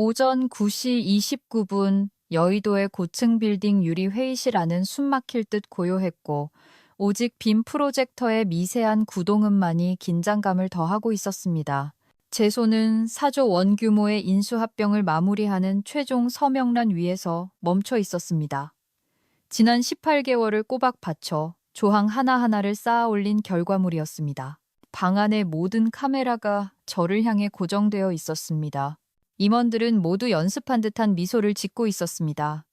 오전 9시 29분 여의도의 고층 빌딩 유리 회의실 안은 숨막힐 듯 고요했고 오직 빔 프로젝터의 미세한 구동음만이 긴장감을 더하고 있었습니다. 제 손은 4조 원 규모의 인수합병을 마무리하는 최종 서명란 위에서 멈춰 있었습니다. 지난 18개월을 꼬박 바쳐 조항 하나하나를 쌓아 올린 결과물이었습니다. 방 안의 모든 카메라가 저를 향해 고정되어 있었습니다. 임원들은 모두 연습한 듯한 미소를 짓고 있었습니다.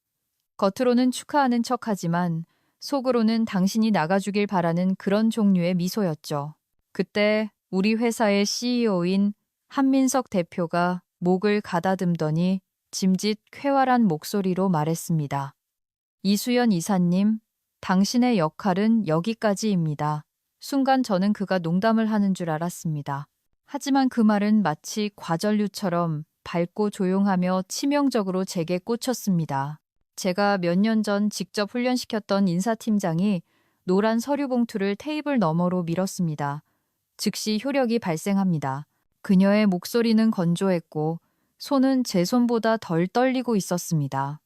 겉으로는 축하하는 척하지만 속으로는 당신이 나가주길 바라는 그런 종류의 미소였죠. 그때 우리 회사의 CEO인 한민석 대표가 목을 가다듬더니 짐짓 쾌활한 목소리로 말했습니다. 이수연 이사님, 당신의 역할은 여기까지입니다. 순간 저는 그가 농담을 하는 줄 알았습니다. 하지만 그 말은 마치 과전류처럼 밝고 조용하며 치명적으로 제게 꽂혔습니다. 제가 몇 년 전 직접 훈련시켰던 인사팀장이 노란 서류 봉투를 테이블 너머로 밀었습니다. 즉시 효력이 발생합니다. 그녀의 목소리는 건조했고 손은 제 손보다 덜 떨리고 있었습니다.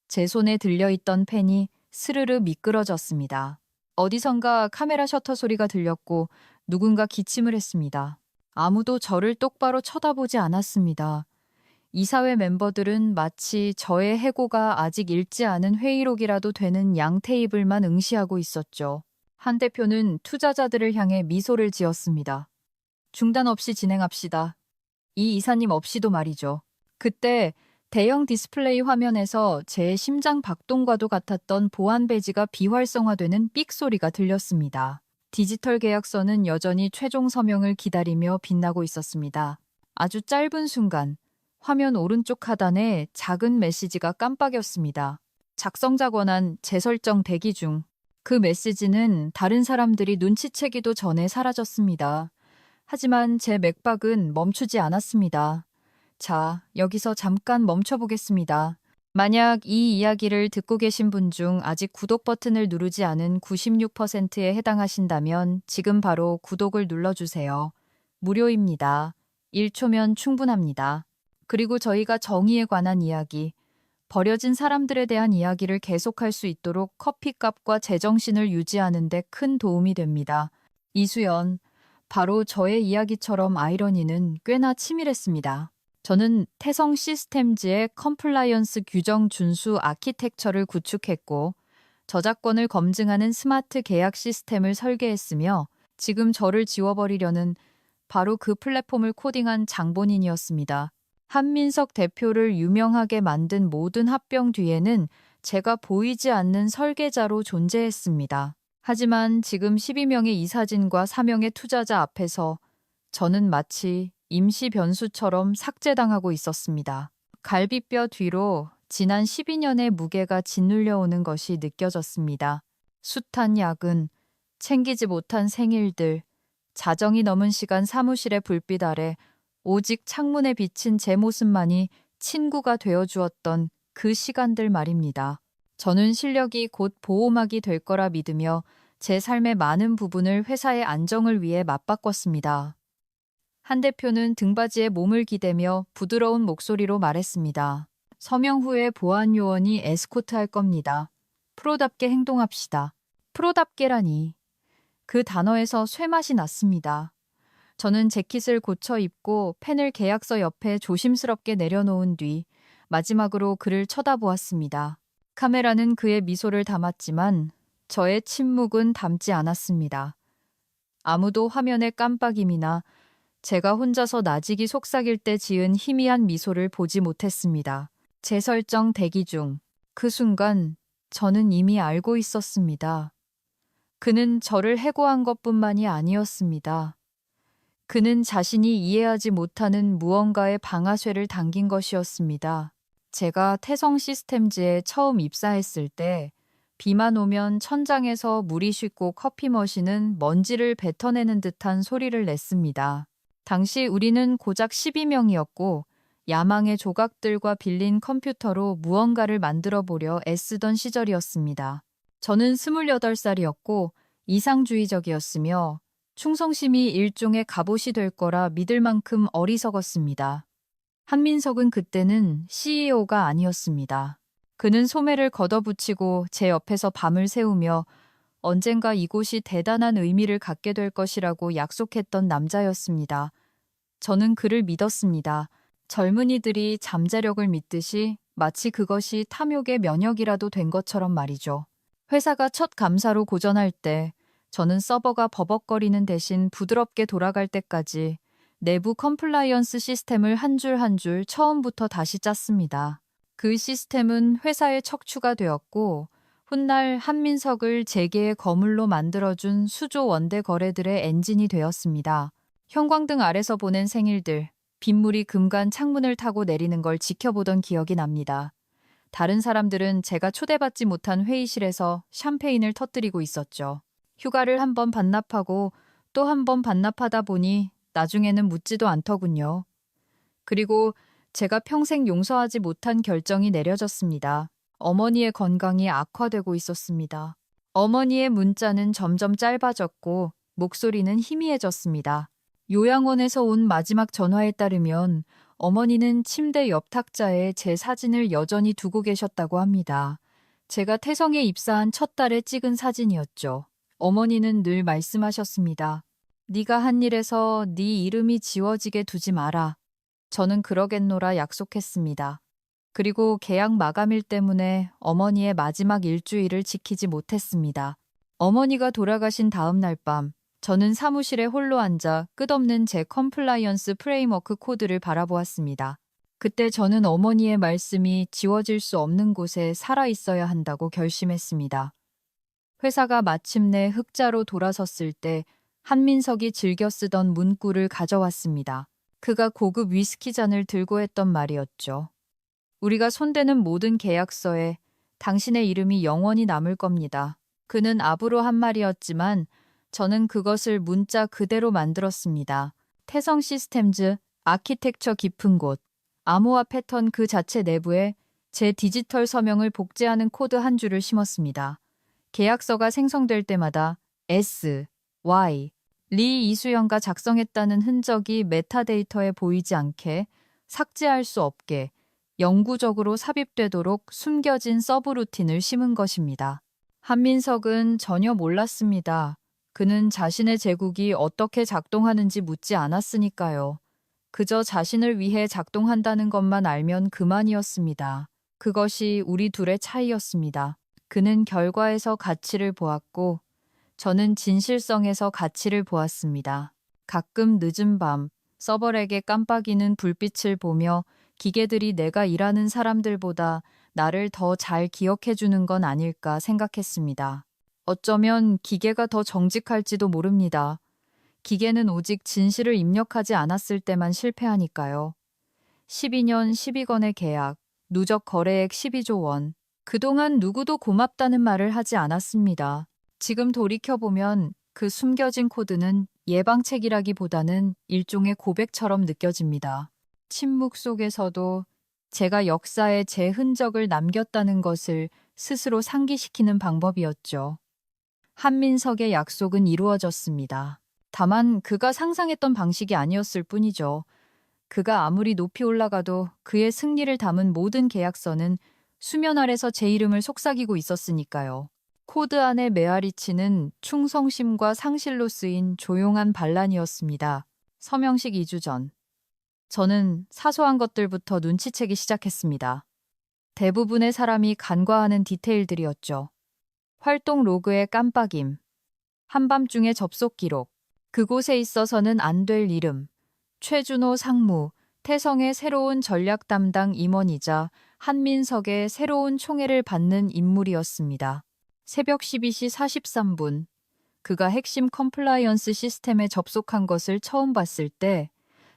제 손에 들려있던 펜이 스르르 미끄러졌습니다. 어디선가 카메라 셔터 소리가 들렸고 누군가 기침을 했습니다. 아무도 저를 똑바로 쳐다보지 않았습니다. 이사회 멤버들은 마치 저의 해고가 아직 읽지 않은 회의록이라도 되는 양 테이블만 응시하고 있었죠. 한 대표는 투자자들을 향해 미소를 지었습니다. 중단 없이 진행합시다. 이 이사님 없이도 말이죠. 그때 대형 디스플레이 화면에서 제 심장 박동과도 같았던 보안 배지가 비활성화되는 삑 소리가 들렸습니다. 디지털 계약서는 여전히 최종 서명을 기다리며 빛나고 있었습니다. 아주 짧은 순간 화면 오른쪽 하단에 작은 메시지가 깜빡였습니다. 작성자 권한 재설정 대기 중. 그 메시지는 다른 사람들이 눈치채기도 전에 사라졌습니다. 하지만 제 맥박은 멈추지 않았습니다. 자, 여기서 잠깐 멈춰보겠습니다. 만약 이 이야기를 듣고 계신 분 중 아직 구독 버튼을 누르지 않은 96%에 해당하신다면 지금 바로 구독을 눌러주세요. 무료입니다. 1초면 충분합니다. 그리고 저희가 정의에 관한 이야기, 버려진 사람들에 대한 이야기를 계속할 수 있도록 커피값과 제정신을 유지하는 데 큰 도움이 됩니다. 이수연, 바로 저의 이야기처럼 아이러니는 꽤나 치밀했습니다. 저는 태성 시스템즈의 컴플라이언스 규정 준수 아키텍처를 구축했고 저작권을 검증하는 스마트 계약 시스템을 설계했으며 지금 저를 지워버리려는 바로 그 플랫폼을 코딩한 장본인이었습니다. 한민석 대표를 유명하게 만든 모든 합병 뒤에는 제가 보이지 않는 설계자로 존재했습니다. 하지만 지금 12명의 이사진과 4명의 투자자 앞에서 저는 마치 임시 변수처럼 삭제당하고 있었습니다. 갈비뼈 뒤로 지난 12년의 무게가 짓눌려 오는 것이 느껴졌습니다. 숱한 야근, 챙기지 못한 생일들, 자정이 넘은 시간 사무실의 불빛 아래 오직 창문에 비친 제 모습만이 친구가 되어주었던 그 시간들 말입니다. 저는 실력이 곧 보호막이 될 거라 믿으며 제 삶의 많은 부분을 회사의 안정을 위해 맞바꿨습니다. 한 대표는 등받이에 몸을 기대며 부드러운 목소리로 말했습니다. 서명 후에 보안 요원이 에스코트할 겁니다. 프로답게 행동합시다. 프로답게라니. 그 단어에서 쇠맛이 났습니다. 저는 재킷을 고쳐 입고 펜을 계약서 옆에 조심스럽게 내려놓은 뒤 마지막으로 그를 쳐다보았습니다. 카메라는 그의 미소를 담았지만 저의 침묵은 담지 않았습니다. 아무도 화면의 깜빡임이나 제가 혼자서 나직이 속삭일 때 지은 희미한 미소를 보지 못했습니다. 재설정 대기 중. 그 순간 저는 이미 알고 있었습니다. 그는 저를 해고한 것뿐만이 아니었습니다. 그는 자신이 이해하지 못하는 무언가의 방아쇠를 당긴 것이었습니다. 제가 태성 시스템즈에 처음 입사했을 때 비만 오면 천장에서 물이 쉿고 커피 머신은 먼지를 뱉어내는 듯한 소리를 냈습니다. 당시 우리는 고작 12명이었고 야망의 조각들과 빌린 컴퓨터로 무언가를 만들어 보려 애쓰던 시절이었습니다. 저는 28살이었고 이상주의적이었으며 충성심이 일종의 갑옷이 될 거라 믿을 만큼 어리석었습니다. 한민석은 그때는 CEO가 아니었습니다. 그는 소매를 걷어붙이고 제 옆에서 밤을 새우며 언젠가 이곳이 대단한 의미를 갖게 될 것이라고 약속했던 남자였습니다. 저는 그를 믿었습니다. 젊은이들이 잠재력을 믿듯이 마치 그것이 탐욕의 면역이라도 된 것처럼 말이죠. 회사가 첫 감사로 고전할 때 저는 서버가 버벅거리는 대신 부드럽게 돌아갈 때까지 내부 컴플라이언스 시스템을 한 줄 한 줄 처음부터 다시 짰습니다. 그 시스템은 회사의 척추가 되었고 훗날 한민석을 재계의 거물로 만들어준 수조 원대 거래들의 엔진이 되었습니다. 형광등 아래서 보낸 생일들, 빗물이 금간 창문을 타고 내리는 걸 지켜보던 기억이 납니다. 다른 사람들은 제가 초대받지 못한 회의실에서 샴페인을 터뜨리고 있었죠. 휴가를 한 번 반납하고 또 한 번 반납하다 보니 나중에는 묻지도 않더군요. 그리고 제가 평생 용서하지 못한 결정이 내려졌습니다. 어머니의 건강이 악화되고 있었습니다. 어머니의 문자는 점점 짧아졌고 목소리는 희미해졌습니다. 요양원에서 온 마지막 전화에 따르면 어머니는 침대 옆 탁자에 제 사진을 여전히 두고 계셨다고 합니다. 제가 태성에 입사한 첫 달에 찍은 사진이었죠. 어머니는 늘 말씀하셨습니다. 네가 한 일에서 네 이름이 지워지게 두지 마라. 저는 그러겠노라 약속했습니다. 그리고 계약 마감일 때문에 어머니의 마지막 일주일을 지키지 못했습니다. 어머니가 돌아가신 다음 날 밤, 저는 사무실에 홀로 앉아 끝없는 제 컴플라이언스 프레임워크 코드를 바라보았습니다. 그때 저는 어머니의 말씀이 지워질 수 없는 곳에 살아있어야 한다고 결심했습니다. 회사가 마침내 흑자로 돌아섰을 때 한민석이 즐겨 쓰던 문구를 가져왔습니다. 그가 고급 위스키 잔을 들고 했던 말이었죠. 우리가 손대는 모든 계약서에 당신의 이름이 영원히 남을 겁니다. 그는 압으로 한 말이었지만 저는 그것을 문자 그대로 만들었습니다. 태성 시스템즈, 아키텍처 깊은 곳, 암호화 패턴 그 자체 내부에 제 디지털 서명을 복제하는 코드 한 줄을 심었습니다. 계약서가 생성될 때마다 S, Y, 리 이수영가 작성했다는 흔적이 메타데이터에 보이지 않게 삭제할 수 없게 영구적으로 삽입되도록 숨겨진 서브루틴을 심은 것입니다. 한민석은 전혀 몰랐습니다. 그는 자신의 제국이 어떻게 작동하는지 묻지 않았으니까요. 그저 자신을 위해 작동한다는 것만 알면 그만이었습니다. 그것이 우리 둘의 차이였습니다. 그는 결과에서 가치를 보았고 저는 진실성에서 가치를 보았습니다. 가끔 늦은 밤 서버렉에 깜빡이는 불빛을 보며 기계들이 내가 일하는 사람들보다 나를 더 잘 기억해주는 건 아닐까 생각했습니다. 어쩌면 기계가 더 정직할지도 모릅니다. 기계는 오직 진실을 입력하지 않았을 때만 실패하니까요. 12년 12건의 계약, 누적 거래액 12조 원. 그동안 누구도 고맙다는 말을 하지 않았습니다. 지금 돌이켜보면 그 숨겨진 코드는 예방책이라기보다는 일종의 고백처럼 느껴집니다. 침묵 속에서도 제가 역사에 제 흔적을 남겼다는 것을 스스로 상기시키는 방법이었죠. 한민석의 약속은 이루어졌습니다. 다만 그가 상상했던 방식이 아니었을 뿐이죠. 그가 아무리 높이 올라가도 그의 승리를 담은 모든 계약서는 수면 아래서 제 이름을 속삭이고 있었으니까요. 코드 안의 메아리치는 충성심과 상실로 쓰인 조용한 반란이었습니다. 서명식 2주 전. 저는 사소한 것들부터 눈치채기 시작했습니다. 대부분의 사람이 간과하는 디테일들이었죠. 활동 로그의 깜빡임, 한밤중의 접속 기록, 그곳에 있어서는 안 될 이름, 최준호 상무, 태성의 새로운 전략 담당 임원이자 한민석의 새로운 총애를 받는 인물이었습니다. 새벽 12시 43분, 그가 핵심 컴플라이언스 시스템에 접속한 것을 처음 봤을 때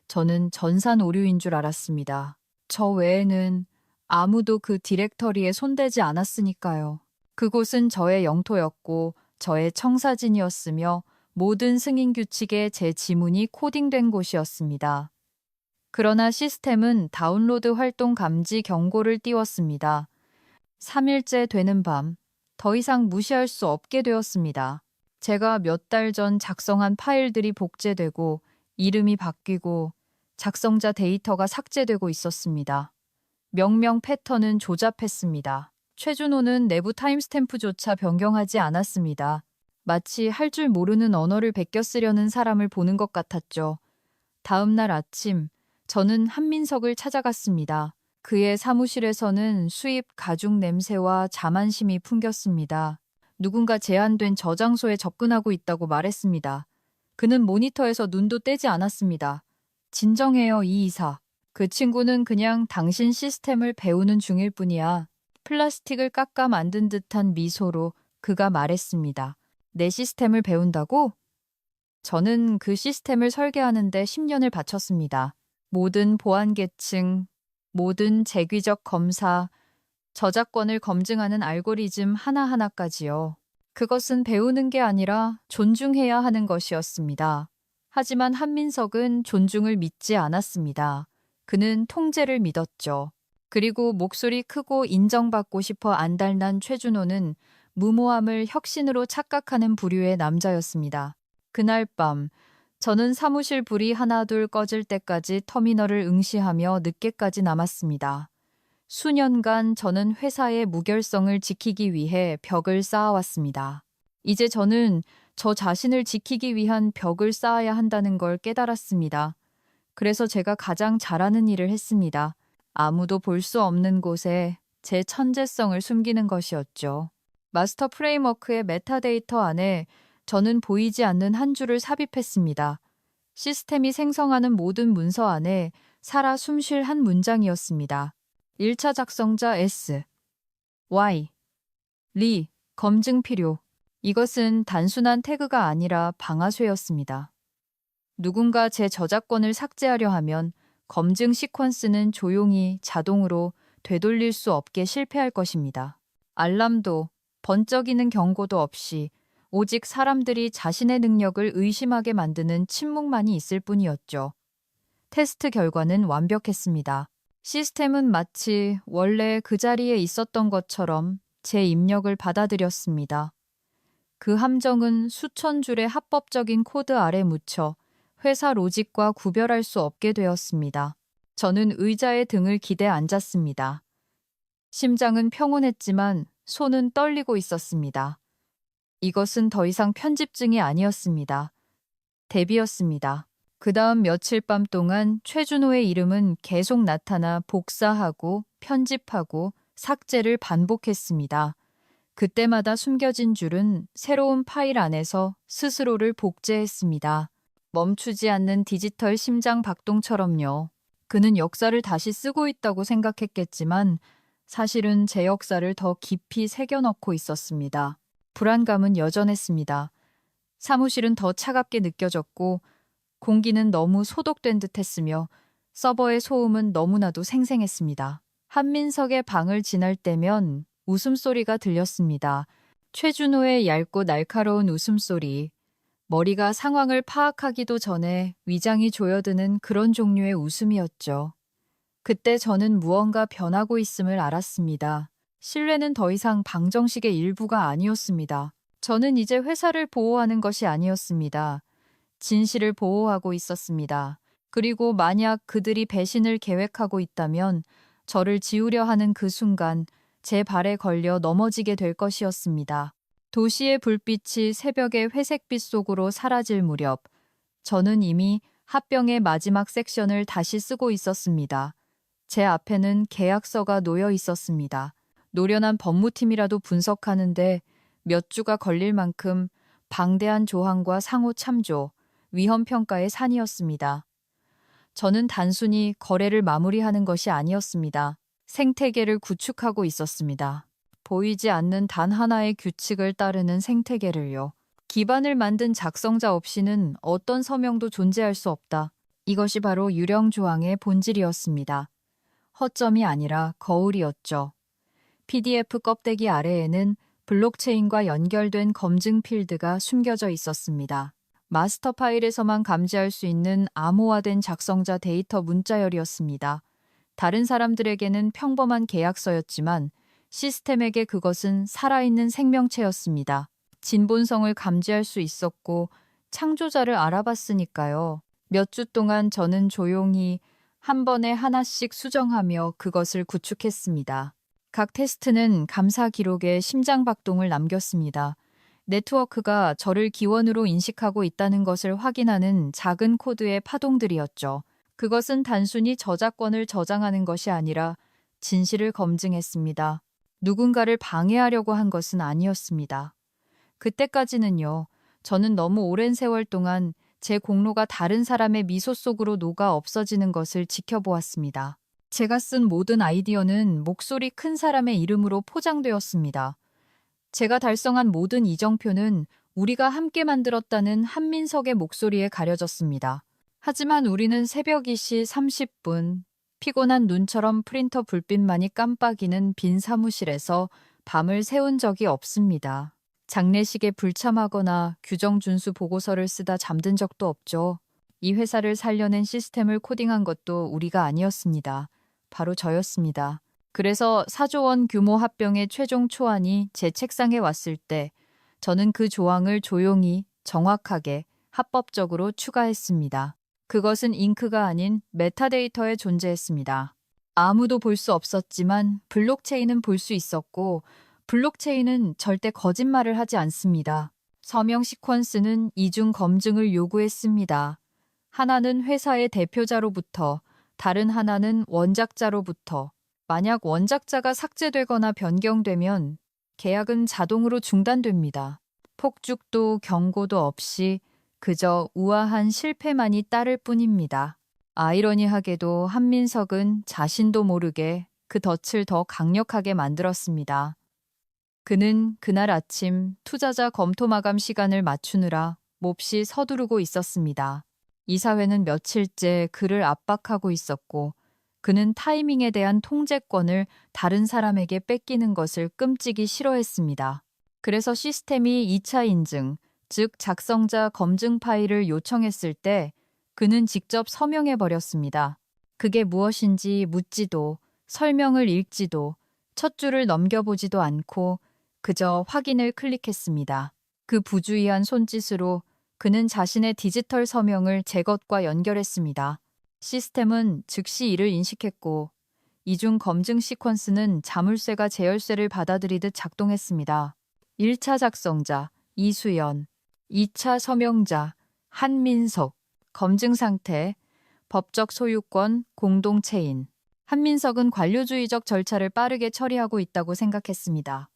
저는 전산 오류인 줄 알았습니다. 저 외에는 아무도 그 디렉터리에 손대지 않았으니까요. 그곳은 저의 영토였고 저의 청사진이었으며 모든 승인 규칙에 제 지문이 코딩된 곳이었습니다. 그러나 시스템은 다운로드 활동 감지 경고를 띄웠습니다. 3일째 되는 밤, 더 이상 무시할 수 없게 되었습니다. 제가 몇 달 전 작성한 파일들이 복제되고 이름이 바뀌고 작성자 데이터가 삭제되고 있었습니다. 명령 패턴은 조잡했습니다. 최준호는 내부 타임스탬프조차 변경하지 않았습니다. 마치 할 줄 모르는 언어를 베껴 쓰려는 사람을 보는 것 같았죠. 다음 날 아침, 저는 한민석을 찾아갔습니다. 그의 사무실에서는 수입 가죽 냄새와 자만심이 풍겼습니다. 누군가 제한된 저장소에 접근하고 있다고 말했습니다. 그는 모니터에서 눈도 떼지 않았습니다. 진정해요, 이 이사. 그 친구는 그냥 당신 시스템을 배우는 중일 뿐이야. 플라스틱을 깎아 만든 듯한 미소로 그가 말했습니다. 내 시스템을 배운다고? 저는 그 시스템을 설계하는데 10년을 바쳤습니다. 모든 보안 계층, 모든 재귀적 검사, 저작권을 검증하는 알고리즘 하나하나까지요. 그것은 배우는 게 아니라 존중해야 하는 것이었습니다. 하지만 한민석은 존중을 믿지 않았습니다. 그는 통제를 믿었죠. 그리고 목소리 크고 인정받고 싶어 안달난 최준호는 무모함을 혁신으로 착각하는 부류의 남자였습니다. 그날 밤, 저는 사무실 불이 하나둘 꺼질 때까지 터미널을 응시하며 늦게까지 남았습니다. 수년간 저는 회사의 무결성을 지키기 위해 벽을 쌓아왔습니다. 이제 저는 저 자신을 지키기 위한 벽을 쌓아야 한다는 걸 깨달았습니다. 그래서 제가 가장 잘하는 일을 했습니다. 아무도 볼 수 없는 곳에 제 천재성을 숨기는 것이었죠. 마스터 프레임워크의 메타데이터 안에 저는 보이지 않는 한 줄을 삽입했습니다. 시스템이 생성하는 모든 문서 안에 살아 숨쉴 한 문장이었습니다. 1차 작성자 S, Y, 리, 검증 필요. 이것은 단순한 태그가 아니라 방아쇠였습니다. 누군가 제 저작권을 삭제하려 하면 검증 시퀀스는 조용히 자동으로 되돌릴 수 없게 실패할 것입니다. 알람도 번쩍이는 경고도 없이 오직 사람들이 자신의 능력을 의심하게 만드는 침묵만이 있을 뿐이었죠. 테스트 결과는 완벽했습니다. 시스템은 마치 원래 그 자리에 있었던 것처럼 제 입력을 받아들였습니다. 그 함정은 수천 줄의 합법적인 코드 아래 묻혀 회사 로직과 구별할 수 없게 되었습니다. 저는 의자에 등을 기대 앉았습니다. 심장은 평온했지만 손은 떨리고 있었습니다. 이것은 더 이상 편집증이 아니었습니다. 대비였습니다. 그 다음 며칠 밤 동안 최준호의 이름은 계속 나타나 복사하고 편집하고 삭제를 반복했습니다. 그때마다 숨겨진 줄은 새로운 파일 안에서 스스로를 복제했습니다. 멈추지 않는 디지털 심장 박동처럼요. 그는 역사를 다시 쓰고 있다고 생각했겠지만 사실은 제 역사를 더 깊이 새겨넣고 있었습니다. 불안감은 여전했습니다. 사무실은 더 차갑게 느껴졌고 공기는 너무 소독된 듯 했으며 서버의 소음은 너무나도 생생했습니다. 한민석의 방을 지날 때면 웃음소리가 들렸습니다. 최준호의 얇고 날카로운 웃음소리. 머리가 상황을 파악하기도 전에 위장이 조여드는 그런 종류의 웃음이었죠. 그때 저는 무언가 변하고 있음을 알았습니다. 신뢰는 더 이상 방정식의 일부가 아니었습니다. 저는 이제 회사를 보호하는 것이 아니었습니다. 진실을 보호하고 있었습니다. 그리고 만약 그들이 배신을 계획하고 있다면 저를 지우려 하는 그 순간 제 발에 걸려 넘어지게 될 것이었습니다. 도시의 불빛이 새벽의 회색빛 속으로 사라질 무렵 저는 이미 합병의 마지막 섹션을 다시 쓰고 있었습니다. 제 앞에는 계약서가 놓여 있었습니다. 노련한 법무팀이라도 분석하는데 몇 주가 걸릴 만큼 방대한 조항과 상호 참조, 위험평가의 산이었습니다. 저는 단순히 거래를 마무리하는 것이 아니었습니다. 생태계를 구축하고 있었습니다. 보이지 않는 단 하나의 규칙을 따르는 생태계를요. 기반을 만든 작성자 없이는 어떤 서명도 존재할 수 없다. 이것이 바로 유령 조항의 본질이었습니다. 허점이 아니라 거울이었죠. PDF 껍데기 아래에는 블록체인과 연결된 검증 필드가 숨겨져 있었습니다. 마스터 파일에서만 감지할 수 있는 암호화된 작성자 데이터 문자열이었습니다. 다른 사람들에게는 평범한 계약서였지만 시스템에게 그것은 살아있는 생명체였습니다. 진본성을 감지할 수 있었고 창조자를 알아봤으니까요. 몇 주 동안 저는 조용히 한 번에 하나씩 수정하며 그것을 구축했습니다. 각 테스트는 감사 기록에 심장박동을 남겼습니다. 네트워크가 저를 기원으로 인식하고 있다는 것을 확인하는 작은 코드의 파동들이었죠. 그것은 단순히 저작권을 저장하는 것이 아니라 진실을 검증했습니다. 누군가를 방해하려고 한 것은 아니었습니다. 그때까지는요, 저는 너무 오랜 세월 동안 제 공로가 다른 사람의 미소 속으로 녹아 없어지는 것을 지켜보았습니다. 제가 쓴 모든 아이디어는 목소리 큰 사람의 이름으로 포장되었습니다. 제가 달성한 모든 이정표는 우리가 함께 만들었다는 한민석의 목소리에 가려졌습니다. 하지만 우리는 새벽 2시 30분, 피곤한 눈처럼 프린터 불빛만이 깜빡이는 빈 사무실에서 밤을 새운 적이 없습니다. 장례식에 불참하거나 규정 준수 보고서를 쓰다 잠든 적도 없죠. 이 회사를 살려낸 시스템을 코딩한 것도 우리가 아니었습니다. 바로 저였습니다. 그래서 4조 원 규모 합병의 최종 초안이 제 책상에 왔을 때 저는 그 조항을 조용히, 정확하게, 합법적으로 추가했습니다. 그것은 잉크가 아닌 메타데이터에 존재했습니다. 아무도 볼 수 없었지만 블록체인은 볼 수 있었고 블록체인은 절대 거짓말을 하지 않습니다. 서명 시퀀스는 이중 검증을 요구했습니다. 하나는 회사의 대표자로부터, 다른 하나는 원작자로부터. 만약 원작자가 삭제되거나 변경되면 계약은 자동으로 중단됩니다. 폭죽도 경고도 없이 그저 우아한 실패만이 따를 뿐입니다. 아이러니하게도 한민석은 자신도 모르게 그 덫을 더 강력하게 만들었습니다. 그는 그날 아침 투자자 검토 마감 시간을 맞추느라 몹시 서두르고 있었습니다. 이사회는 며칠째 그를 압박하고 있었고 그는 타이밍에 대한 통제권을 다른 사람에게 뺏기는 것을 끔찍이 싫어했습니다. 그래서 시스템이 2차 인증, 즉 작성자 검증 파일을 요청했을 때 그는 직접 서명해버렸습니다. 그게 무엇인지 묻지도 설명을 읽지도 첫 줄을 넘겨보지도 않고 그저 확인을 클릭했습니다. 그 부주의한 손짓으로 그는 자신의 디지털 서명을 제 것과 연결했습니다. 시스템은 즉시 이를 인식했고 이중 검증 시퀀스는 자물쇠가 제열쇠를 받아들이듯 작동했습니다. 1차 작성자 이수연, 2차 서명자 한민석, 검증 상태, 법적 소유권, 공동체인. 한민석은 관료주의적 절차를 빠르게 처리하고 있다고 생각했습니다.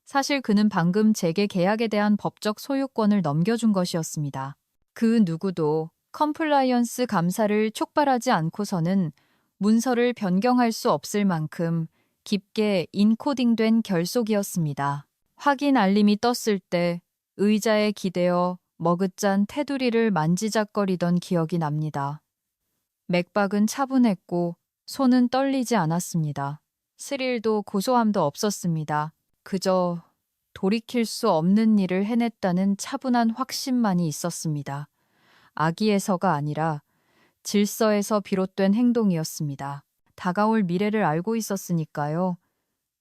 사실 그는 방금 재계 계약에 대한 법적 소유권을 넘겨준 것이었습니다. 그 누구도 컴플라이언스 감사를 촉발하지 않고서는 문서를 변경할 수 없을 만큼 깊게 인코딩된 결속이었습니다. 확인 알림이 떴을 때 의자에 기대어 머그잔 테두리를 만지작거리던 기억이 납니다. 맥박은 차분했고 손은 떨리지 않았습니다. 스릴도 고소함도 없었습니다. 그저 돌이킬 수 없는 일을 해냈다는 차분한 확신만이 있었습니다. 악의에서가 아니라 질서에서 비롯된 행동이었습니다. 다가올 미래를 알고 있었으니까요.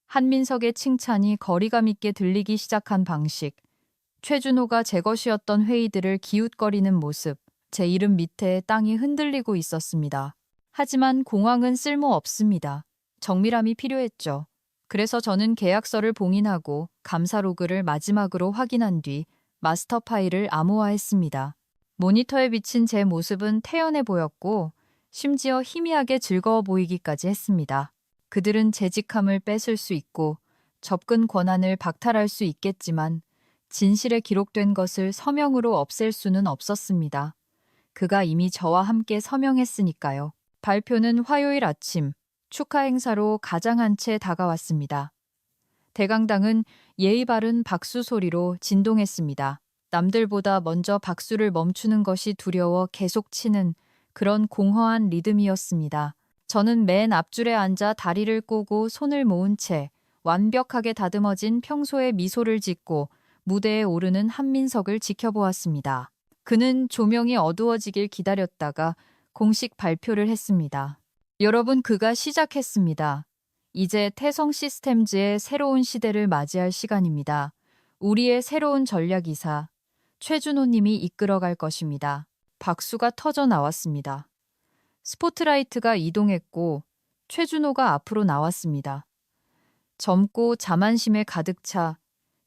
한민석의 칭찬이 거리감 있게 들리기 시작한 방식, 최준호가 제 것이었던 회의들을 기웃거리는 모습, 제 이름 밑에 땅이 흔들리고 있었습니다. 하지만 공황은 쓸모없습니다. 정밀함이 필요했죠. 그래서 저는 계약서를 봉인하고 감사 로그를 마지막으로 확인한 뒤 마스터 파일을 암호화했습니다. 모니터에 비친 제 모습은 태연해 보였고 심지어 희미하게 즐거워 보이기까지 했습니다. 그들은 재직함을 뺏을 수 있고 접근 권한을 박탈할 수 있겠지만 진실에 기록된 것을 서명으로 없앨 수는 없었습니다. 그가 이미 저와 함께 서명했으니까요. 발표는 화요일 아침 축하 행사로 가장 한 채 다가왔습니다. 대강당은 예의 바른 박수 소리로 진동했습니다. 남들보다 먼저 박수를 멈추는 것이 두려워 계속 치는 그런 공허한 리듬이었습니다. 저는 맨 앞줄에 앉아 다리를 꼬고 손을 모은 채 완벽하게 다듬어진 평소의 미소를 짓고 무대에 오르는 한민석을 지켜보았습니다. 그는 조명이 어두워지길 기다렸다가 공식 발표를 했습니다. 여러분, 그가 시작했습니다. 이제 태성 시스템즈의 새로운 시대를 맞이할 시간입니다. 우리의 새로운 전략이사 최준호 님이 이끌어갈 것입니다. 박수가 터져 나왔습니다. 스포트라이트가 이동했고 최준호가 앞으로 나왔습니다. 젊고 자만심에 가득 차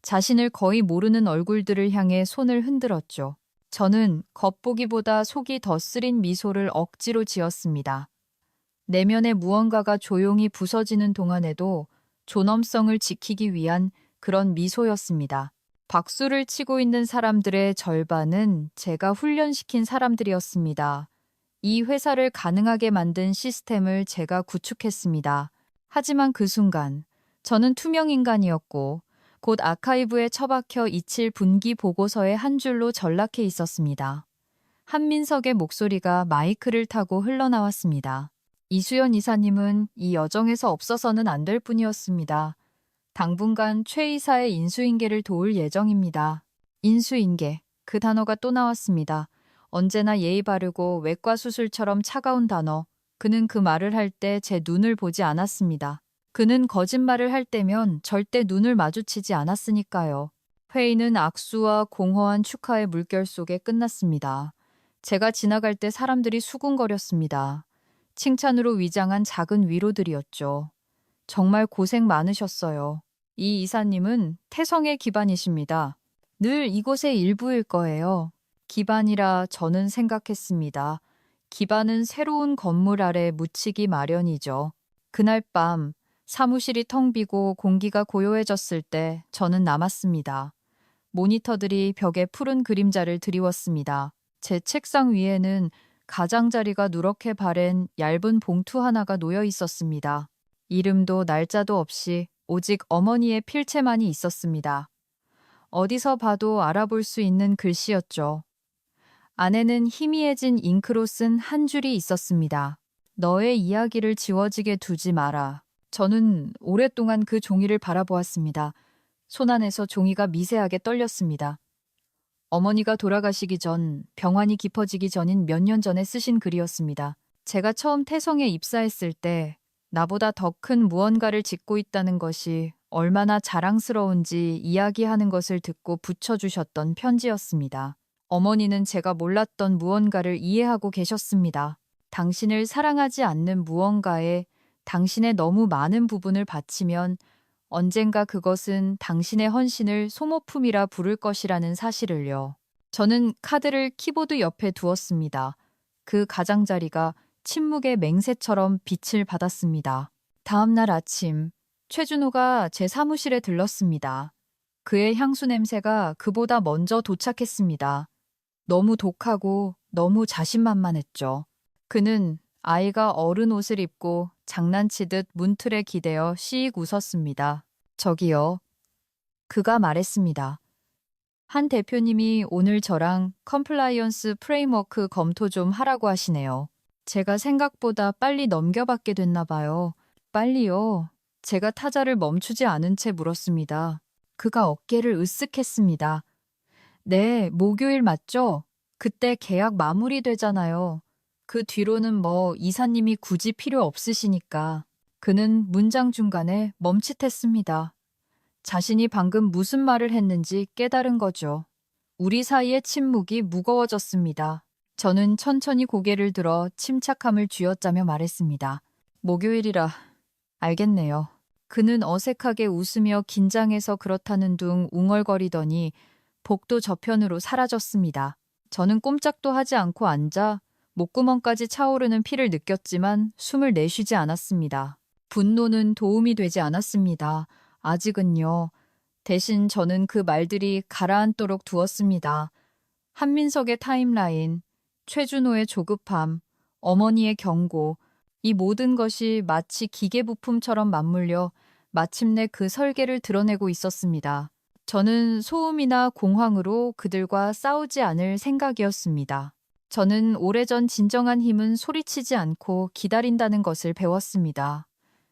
자신을 거의 모르는 얼굴들을 향해 손을 흔들었죠. 저는 겉보기보다 속이 더 쓰린 미소를 억지로 지었습니다. 내면의 무언가가 조용히 부서지는 동안에도 존엄성을 지키기 위한 그런 미소였습니다. 박수를 치고 있는 사람들의 절반은 제가 훈련시킨 사람들이었습니다. 이 회사를 가능하게 만든 시스템을 제가 구축했습니다. 하지만 그 순간 저는 투명 인간이었고 곧 아카이브에 처박혀 잊힐 분기 보고서의 한 줄로 전락해 있었습니다. 한민석의 목소리가 마이크를 타고 흘러나왔습니다. 이수연 이사님은 이 여정에서 없어서는 안 될 분이었습니다. 당분간 최 이사의 인수인계를 도울 예정입니다. 인수인계, 그 단어가 또 나왔습니다. 언제나 예의 바르고 외과 수술처럼 차가운 단어. 그는 그 말을 할 때 제 눈을 보지 않았습니다. 그는 거짓말을 할 때면 절대 눈을 마주치지 않았으니까요. 회의는 악수와 공허한 축하의 물결 속에 끝났습니다. 제가 지나갈 때 사람들이 수군거렸습니다. 칭찬으로 위장한 작은 위로들이었죠. 정말 고생 많으셨어요. 이 이사님은 태성의 기반이십니다. 늘 이곳의 일부일 거예요. 기반이라 저는 생각했습니다. 기반은 새로운 건물 아래 묻히기 마련이죠. 그날 밤 사무실이 텅 비고 공기가 고요해졌을 때 저는 남았습니다. 모니터들이 벽에 푸른 그림자를 드리웠습니다. 제 책상 위에는 가장자리가 누렇게 바랜 얇은 봉투 하나가 놓여 있었습니다. 이름도 날짜도 없이 오직 어머니의 필체만이 있었습니다. 어디서 봐도 알아볼 수 있는 글씨였죠. 안에는 희미해진 잉크로 쓴 한 줄이 있었습니다. 너의 이야기를 지워지게 두지 마라. 저는 오랫동안 그 종이를 바라보았습니다. 손안에서 종이가 미세하게 떨렸습니다. 어머니가 돌아가시기 전, 병환이 깊어지기 전인 몇 년 전에 쓰신 글이었습니다. 제가 처음 태성에 입사했을 때 나보다 더 큰 무언가를 짓고 있다는 것이 얼마나 자랑스러운지 이야기하는 것을 듣고 붙여주셨던 편지였습니다. 어머니는 제가 몰랐던 무언가를 이해하고 계셨습니다. 당신을 사랑하지 않는 무언가에 당신의 너무 많은 부분을 바치면 언젠가 그것은 당신의 헌신을 소모품이라 부를 것이라는 사실을요. 저는 카드를 키보드 옆에 두었습니다. 그 가장자리가 침묵의 맹세처럼 빛을 받았습니다. 다음 날 아침, 최준호가 제 사무실에 들렀습니다. 그의 향수 냄새가 그보다 먼저 도착했습니다. 너무 독하고 너무 자신만만했죠. 그는 아이가 어른 옷을 입고 장난치듯 문틀에 기대어 씩 웃었습니다. 저기요. 그가 말했습니다. 한 대표님이 오늘 저랑 컴플라이언스 프레임워크 검토 좀 하라고 하시네요. 제가 생각보다 빨리 넘겨받게 됐나 봐요. 빨리요. 제가 타자를 멈추지 않은 채 물었습니다. 그가 어깨를 으쓱했습니다. 네, 목요일 맞죠? 그때 계약 마무리되잖아요. 그 뒤로는 뭐 이사님이 굳이 필요 없으시니까. 그는 문장 중간에 멈칫했습니다. 자신이 방금 무슨 말을 했는지 깨달은 거죠. 우리 사이의 침묵이 무거워졌습니다. 저는 천천히 고개를 들어 침착함을 쥐어짜며 말했습니다. 목요일이라 알겠네요. 그는 어색하게 웃으며 긴장해서 그렇다는 둥 웅얼거리더니 복도 저편으로 사라졌습니다. 저는 꼼짝도 하지 않고 앉아 목구멍까지 차오르는 피를 느꼈지만 숨을 내쉬지 않았습니다. 분노는 도움이 되지 않았습니다. 아직은요. 대신 저는 그 말들이 가라앉도록 두었습니다. 한민석의 타임라인, 최준호의 조급함, 어머니의 경고, 이 모든 것이 마치 기계부품처럼 맞물려 마침내 그 설계를 드러내고 있었습니다. 저는 소음이나 공황으로 그들과 싸우지 않을 생각이었습니다. 저는 오래전 진정한 힘은 소리치지 않고 기다린다는 것을 배웠습니다.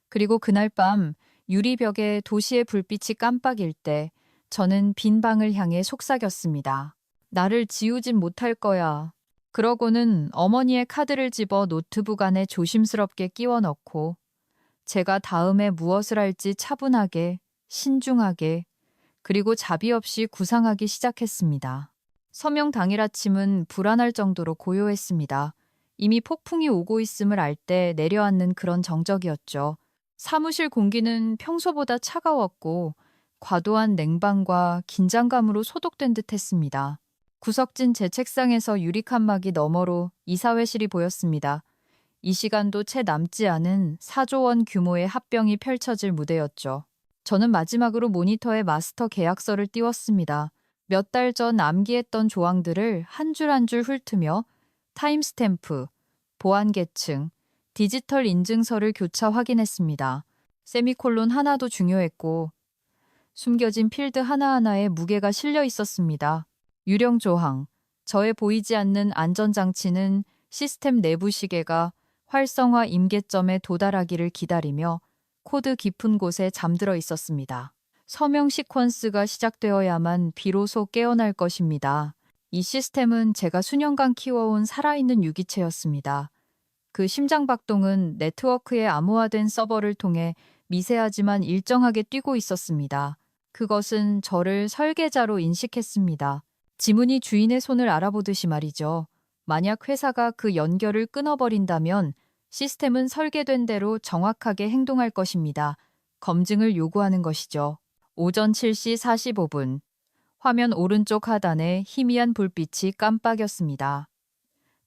그리고 그날 밤 유리벽에 도시의 불빛이 깜빡일 때 저는 빈 방을 향해 속삭였습니다. 나를 지우진 못할 거야. 그러고는 어머니의 카드를 집어 노트북 안에 조심스럽게 끼워 넣고 제가 다음에 무엇을 할지 차분하게, 신중하게, 그리고 자비 없이 구상하기 시작했습니다. 서명 당일 아침은 불안할 정도로 고요했습니다. 이미 폭풍이 오고 있음을 알 때 내려앉는 그런 정적이었죠. 사무실 공기는 평소보다 차가웠고 과도한 냉방과 긴장감으로 소독된 듯 했습니다. 구석진 제 책상에서 유리칸막이 너머로 이사회실이 보였습니다. 이 시간도 채 남지 않은 4조 원 규모의 합병이 펼쳐질 무대였죠. 저는 마지막으로 모니터에 마스터 계약서를 띄웠습니다. 몇 달 전 암기했던 조항들을 한 줄 한 줄 훑으며 타임스탬프, 보안계층, 디지털 인증서를 교차 확인했습니다. 세미콜론 하나도 중요했고 숨겨진 필드 하나하나에 무게가 실려 있었습니다. 유령 조항, 저의 보이지 않는 안전장치는 시스템 내부 시계가 활성화 임계점에 도달하기를 기다리며 코드 깊은 곳에 잠들어 있었습니다. 서명 시퀀스가 시작되어야만 비로소 깨어날 것입니다. 이 시스템은 제가 수년간 키워온 살아있는 유기체였습니다. 그 심장박동은 네트워크의 암호화된 서버를 통해 미세하지만 일정하게 뛰고 있었습니다. 그것은 저를 설계자로 인식했습니다. 지문이 주인의 손을 알아보듯이 말이죠. 만약 회사가 그 연결을 끊어버린다면 시스템은 설계된 대로 정확하게 행동할 것입니다. 검증을 요구하는 것이죠. 오전 7시 45분. 화면 오른쪽 하단에 희미한 불빛이 깜빡였습니다.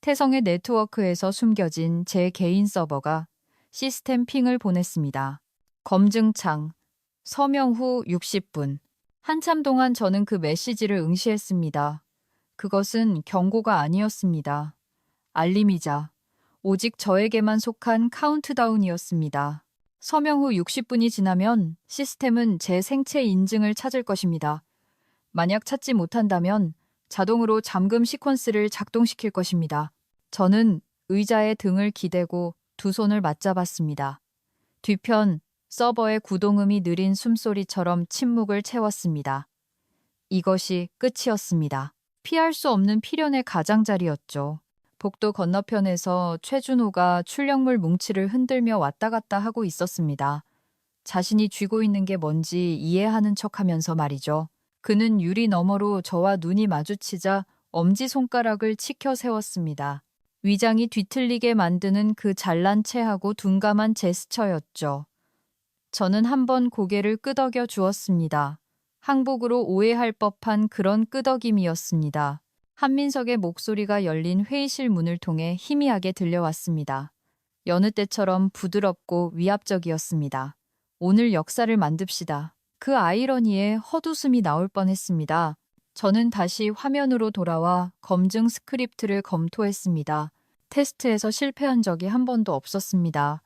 태성의 네트워크에서 숨겨진 제 개인 서버가 시스템 핑을 보냈습니다. 검증창. 서명 후 60분. 한참 동안 저는 그 메시지를 응시했습니다. 그것은 경고가 아니었습니다. 알림이자 오직 저에게만 속한 카운트다운이었습니다. 서명 후 60분이 지나면 시스템은 제 생체 인증을 찾을 것입니다. 만약 찾지 못한다면 자동으로 잠금 시퀀스를 작동시킬 것입니다. 저는 의자에 등을 기대고 두 손을 맞잡았습니다. 뒤편 서버의 구동음이 느린 숨소리처럼 침묵을 채웠습니다. 이것이 끝이었습니다. 피할 수 없는 필연의 가장자리였죠. 복도 건너편에서 최준호가 출력물 뭉치를 흔들며 왔다 갔다 하고 있었습니다. 자신이 쥐고 있는 게 뭔지 이해하는 척하면서 말이죠. 그는 유리 너머로 저와 눈이 마주치자 엄지손가락을 치켜 세웠습니다. 위장이 뒤틀리게 만드는 그 잘난 체하고 둔감한 제스처였죠. 저는 한번 고개를 끄덕여 주었습니다. 항복으로 오해할 법한 그런 끄덕임이었습니다. 한민석의 목소리가 열린 회의실 문을 통해 희미하게 들려왔습니다. 여느 때처럼 부드럽고 위압적이었습니다. 오늘 역사를 만듭시다. 그 아이러니에 헛웃음이 나올 뻔했습니다. 저는 다시 화면으로 돌아와 검증 스크립트를 검토했습니다. 테스트에서 실패한 적이 한 번도 없었습니다.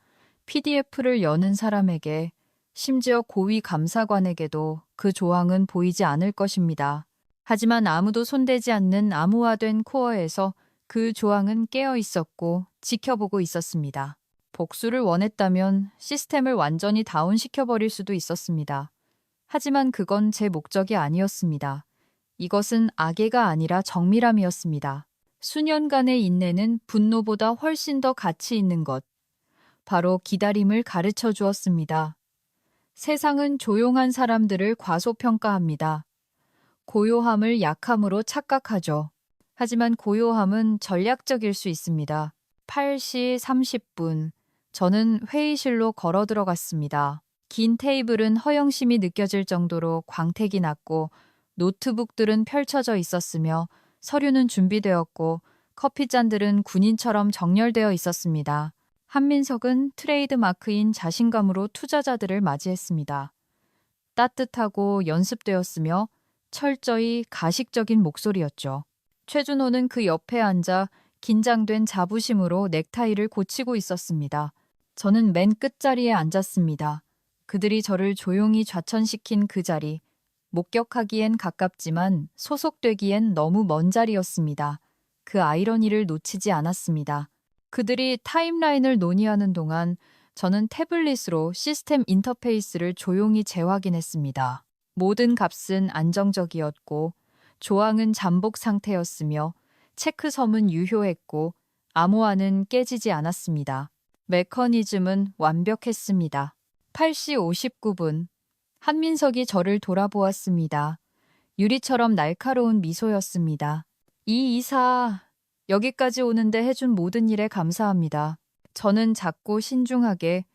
PDF를 여는 사람에게, 심지어 고위 감사관에게도 그 조항은 보이지 않을 것입니다. 하지만 아무도 손대지 않는 암호화된 코어에서 그 조항은 깨어 있었고 지켜보고 있었습니다. 복수를 원했다면 시스템을 완전히 다운시켜버릴 수도 있었습니다. 하지만 그건 제 목적이 아니었습니다. 이것은 악의가 아니라 정밀함이었습니다. 수년간의 인내는 분노보다 훨씬 더 가치 있는 것. 바로 기다림을 가르쳐 주었습니다. 세상은 조용한 사람들을 과소평가합니다. 고요함을 약함으로 착각하죠. 하지만 고요함은 전략적일 수 있습니다. 8시 30분. 저는 회의실로 걸어 들어갔습니다. 긴 테이블은 허영심이 느껴질 정도로 광택이 났고 노트북들은 펼쳐져 있었으며 서류는 준비되었고 커피잔들은 군인처럼 정렬되어 있었습니다. 한민석은 트레이드 마크인 자신감으로 투자자들을 맞이했습니다. 따뜻하고 연습되었으며 철저히 가식적인 목소리였죠. 최준호는 그 옆에 앉아 긴장된 자부심으로 넥타이를 고치고 있었습니다. 저는 맨 끝자리에 앉았습니다. 그들이 저를 조용히 좌천시킨 그 자리, 목격하기엔 가깝지만 소속되기엔 너무 먼 자리였습니다. 그 아이러니를 놓치지 않았습니다. 그들이 타임라인을 논의하는 동안 저는 태블릿으로 시스템 인터페이스를 조용히 재확인했습니다. 모든 값은 안정적이었고 조항은 잠복 상태였으며 체크섬은 유효했고 암호화는 깨지지 않았습니다. 메커니즘은 완벽했습니다. 8시 59분. 한민석이 저를 돌아보았습니다. 유리처럼 날카로운 미소였습니다. 이 이사, 여기까지 오는데 해준 모든 일에 감사합니다. 저는 작고 신중하게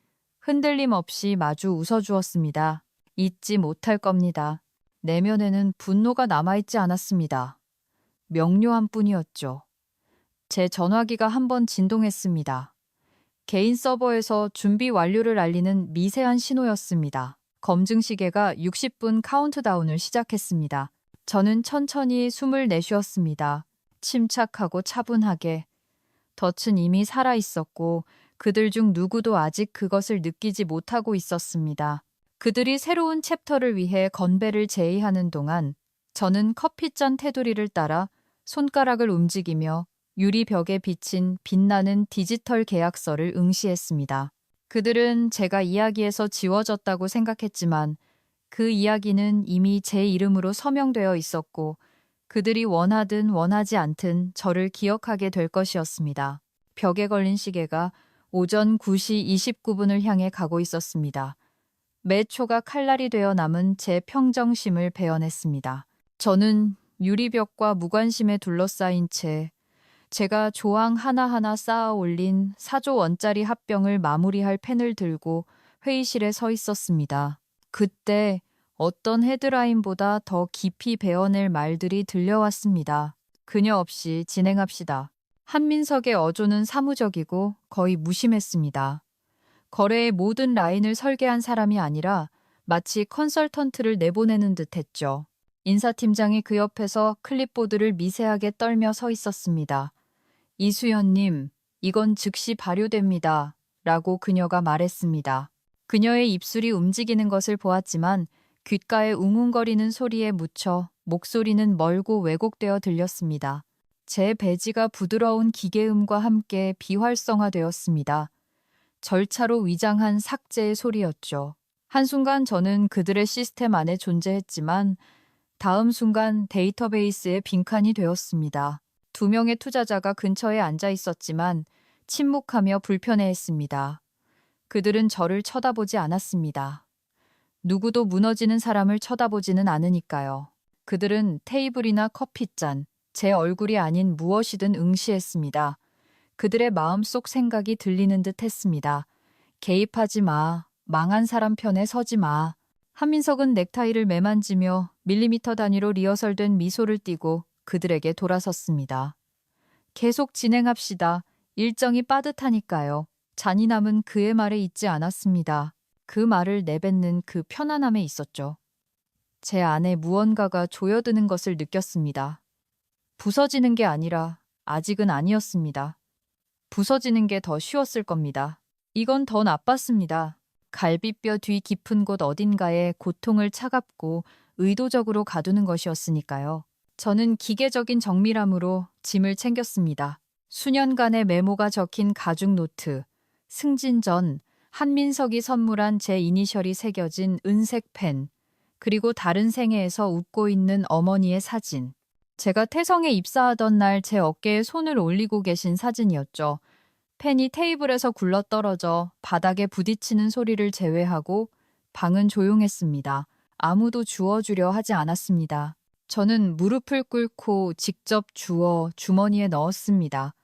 흔들림 없이 마주 웃어주었습니다. 잊지 못할 겁니다. 내면에는 분노가 남아있지 않았습니다. 명료한 뿐이었죠. 제 전화기가 한번 진동했습니다. 개인 서버에서 준비 완료를 알리는 미세한 신호였습니다. 검증 시계가 60분 카운트다운을 시작했습니다. 저는 천천히 숨을 내쉬었습니다. 침착하고 차분하게. 덫은 이미 살아 있었고 그들 중 누구도 아직 그것을 느끼지 못하고 있었습니다. 그들이 새로운 챕터를 위해 건배를 제의하는 동안 저는 커피잔 테두리를 따라 손가락을 움직이며 유리벽에 비친 빛나는 디지털 계약서를 응시했습니다. 그들은 제가 이야기에서 지워졌다고 생각했지만 그 이야기는 이미 제 이름으로 서명되어 있었고 그들이 원하든 원하지 않든 저를 기억하게 될 것이었습니다. 벽에 걸린 시계가 오전 9시 29분을 향해 가고 있었습니다. 매 초가 칼날이 되어 남은 제 평정심을 베어냈습니다. 저는 유리벽과 무관심에 둘러싸인 채 제가 조항 하나하나 쌓아 올린 4조 원짜리 합병을 마무리할 펜을 들고 회의실에 서 있었습니다. 그때 어떤 헤드라인보다 더 깊이 베어낼 말들이 들려왔습니다. 그녀 없이 진행합시다. 한민석의 어조는 사무적이고 거의 무심했습니다. 거래의 모든 라인을 설계한 사람이 아니라 마치 컨설턴트를 내보내는 듯했죠. 인사팀장이 그 옆에서 클립보드를 미세하게 떨며 서 있었습니다. 이수연님, 이건 즉시 발효됩니다. 라고 그녀가 말했습니다. 그녀의 입술이 움직이는 것을 보았지만 귓가에 웅웅거리는 소리에 묻혀 목소리는 멀고 왜곡되어 들렸습니다. 제 배지가 부드러운 기계음과 함께 비활성화되었습니다. 절차로 위장한 삭제의 소리였죠. 한순간 저는 그들의 시스템 안에 존재했지만 다음 순간 데이터베이스에 빈칸이 되었습니다. 2명의 투자자가 근처에 앉아 있었지만 침묵하며 불편해했습니다. 그들은 저를 쳐다보지 않았습니다. 누구도 무너지는 사람을 쳐다보지는 않으니까요. 그들은 테이블이나 커피잔, 제 얼굴이 아닌 무엇이든 응시했습니다. 그들의 마음속 생각이 들리는 듯 했습니다. 개입하지 마. 망한 사람 편에 서지 마. 한민석은 넥타이를 매만지며 밀리미터 단위로 리허설된 미소를 띠고 그들에게 돌아섰습니다. 계속 진행합시다. 일정이 빠듯하니까요. 잔인함은 그의 말에 있지 않았습니다. 그 말을 내뱉는 그 편안함에 있었죠. 제 안에 무언가가 조여드는 것을 느꼈습니다. 부서지는 게 아니라 아직은 아니었습니다. 부서지는 게 더 쉬웠을 겁니다. 이건 더 나빴습니다. 갈비뼈 뒤 깊은 곳 어딘가에 고통을 차갑고 의도적으로 가두는 것이었으니까요. 저는 기계적인 정밀함으로 짐을 챙겼습니다. 수년간의 메모가 적힌 가죽 노트, 승진 전 한민석이 선물한 제 이니셜이 새겨진 은색 펜, 그리고 다른 생애에서 웃고 있는 어머니의 사진. 제가 태성에 입사하던 날 제 어깨에 손을 올리고 계신 사진이었죠. 펜이 테이블에서 굴러떨어져 바닥에 부딪히는 소리를 제외하고 방은 조용했습니다. 아무도 주워주려 하지 않았습니다. 저는 무릎을 꿇고 직접 주워 주머니에 넣었습니다.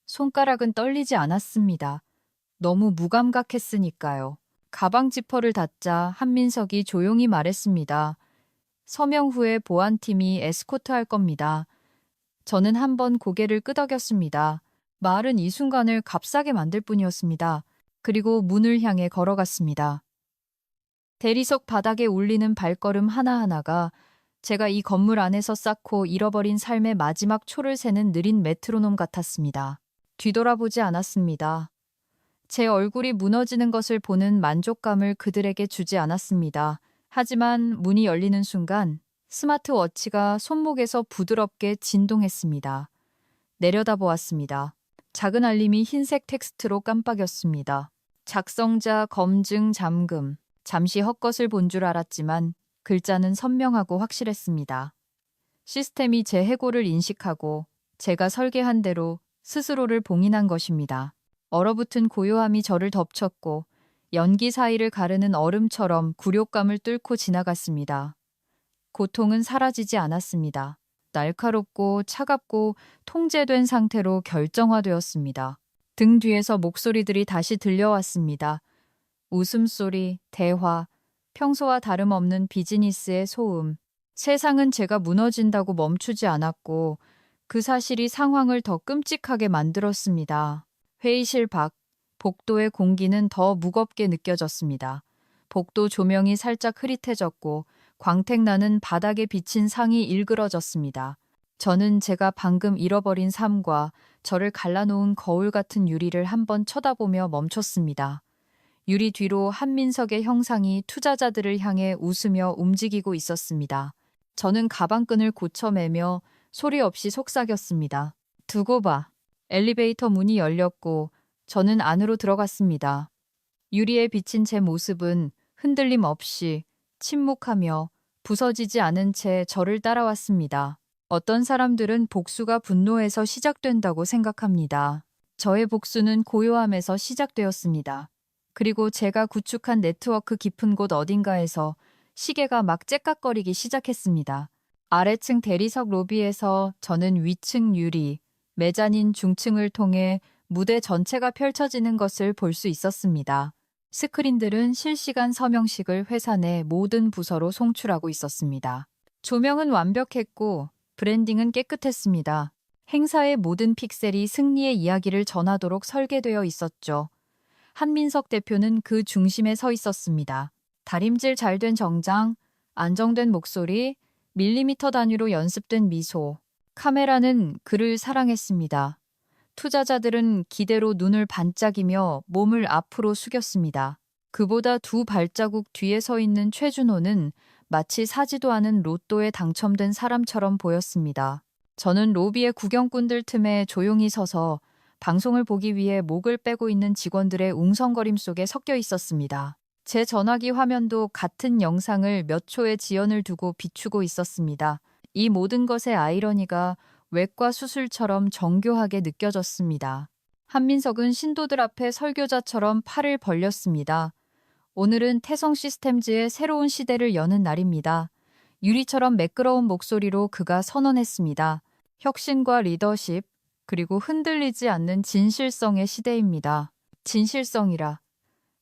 손가락은 떨리지 않았습니다. 너무 무감각했으니까요. 가방 지퍼를 닫자 한민석이 조용히 말했습니다. 서명 후에 보안팀이 에스코트할 겁니다. 저는 한번 고개를 끄덕였습니다. 말은 이 순간을 값싸게 만들 뿐이었습니다. 그리고 문을 향해 걸어갔습니다. 대리석 바닥에 울리는 발걸음 하나하나가 제가 이 건물 안에서 쌓고 잃어버린 삶의 마지막 초를 세는 느린 메트로놈 같았습니다. 뒤돌아보지 않았습니다. 제 얼굴이 무너지는 것을 보는 만족감을 그들에게 주지 않았습니다. 하지만 문이 열리는 순간 스마트워치가 손목에서 부드럽게 진동했습니다. 내려다보았습니다. 작은 알림이 흰색 텍스트로 깜빡였습니다. 작성자 검증 잠금. 잠시 헛것을 본 줄 알았지만 글자는 선명하고 확실했습니다. 시스템이 제 해고를 인식하고 제가 설계한 대로 스스로를 봉인한 것입니다. 얼어붙은 고요함이 저를 덮쳤고 연기 사이를 가르는 얼음처럼 굴욕감을 뚫고 지나갔습니다. 고통은 사라지지 않았습니다. 날카롭고 차갑고 통제된 상태로 결정화되었습니다. 등 뒤에서 목소리들이 다시 들려왔습니다. 웃음소리, 대화, 평소와 다름없는 비즈니스의 소음. 세상은 제가 무너진다고 멈추지 않았고 그 사실이 상황을 더 끔찍하게 만들었습니다. 회의실 밖, 복도의 공기는 더 무겁게 느껴졌습니다. 복도 조명이 살짝 흐릿해졌고 광택나는 바닥에 비친 상이 일그러졌습니다. 저는 제가 방금 잃어버린 삶과 저를 갈라놓은 거울 같은 유리를 한번 쳐다보며 멈췄습니다. 유리 뒤로 한민석의 형상이 투자자들을 향해 웃으며 움직이고 있었습니다. 저는 가방끈을 고쳐매며 소리 없이 속삭였습니다. 두고 봐. 엘리베이터 문이 열렸고 저는 안으로 들어갔습니다. 유리에 비친 제 모습은 흔들림 없이 침묵하며 부서지지 않은 채 저를 따라왔습니다. 어떤 사람들은 복수가 분노에서 시작된다고 생각합니다. 저의 복수는 고요함에서 시작되었습니다. 그리고 제가 구축한 네트워크 깊은 곳 어딘가에서 시계가 막 째깍거리기 시작했습니다. 아래층 대리석 로비에서 저는 위층 유리, 메자닌 중층을 통해 무대 전체가 펼쳐지는 것을 볼 수 있었습니다. 스크린들은 실시간 서명식을 회사 내 모든 부서로 송출하고 있었습니다. 조명은 완벽했고 브랜딩은 깨끗했습니다. 행사의 모든 픽셀이 승리의 이야기를 전하도록 설계되어 있었죠. 한민석 대표는 그 중심에 서 있었습니다. 다림질 잘된 정장, 안정된 목소리, 밀리미터 단위로 연습된 미소. 카메라는 그를 사랑했습니다. 투자자들은 기대로 눈을 반짝이며 몸을 앞으로 숙였습니다. 그보다 두 발자국 뒤에 서 있는 최준호는 마치 사지도 않은 로또에 당첨된 사람처럼 보였습니다. 저는 로비의 구경꾼들 틈에 조용히 서서 방송을 보기 위해 목을 빼고 있는 직원들의 웅성거림 속에 섞여 있었습니다. 제 전화기 화면도 같은 영상을 몇 초의 지연을 두고 비추고 있었습니다. 이 모든 것의 아이러니가 외과 수술처럼 정교하게 느껴졌습니다. 한민석은 신도들 앞에 설교자처럼 팔을 벌렸습니다. 오늘은 태성 시스템즈의 새로운 시대를 여는 날입니다. 유리처럼 매끄러운 목소리로 그가 선언했습니다. 혁신과 리더십, 그리고 흔들리지 않는 진실성의 시대입니다. 진실성이라.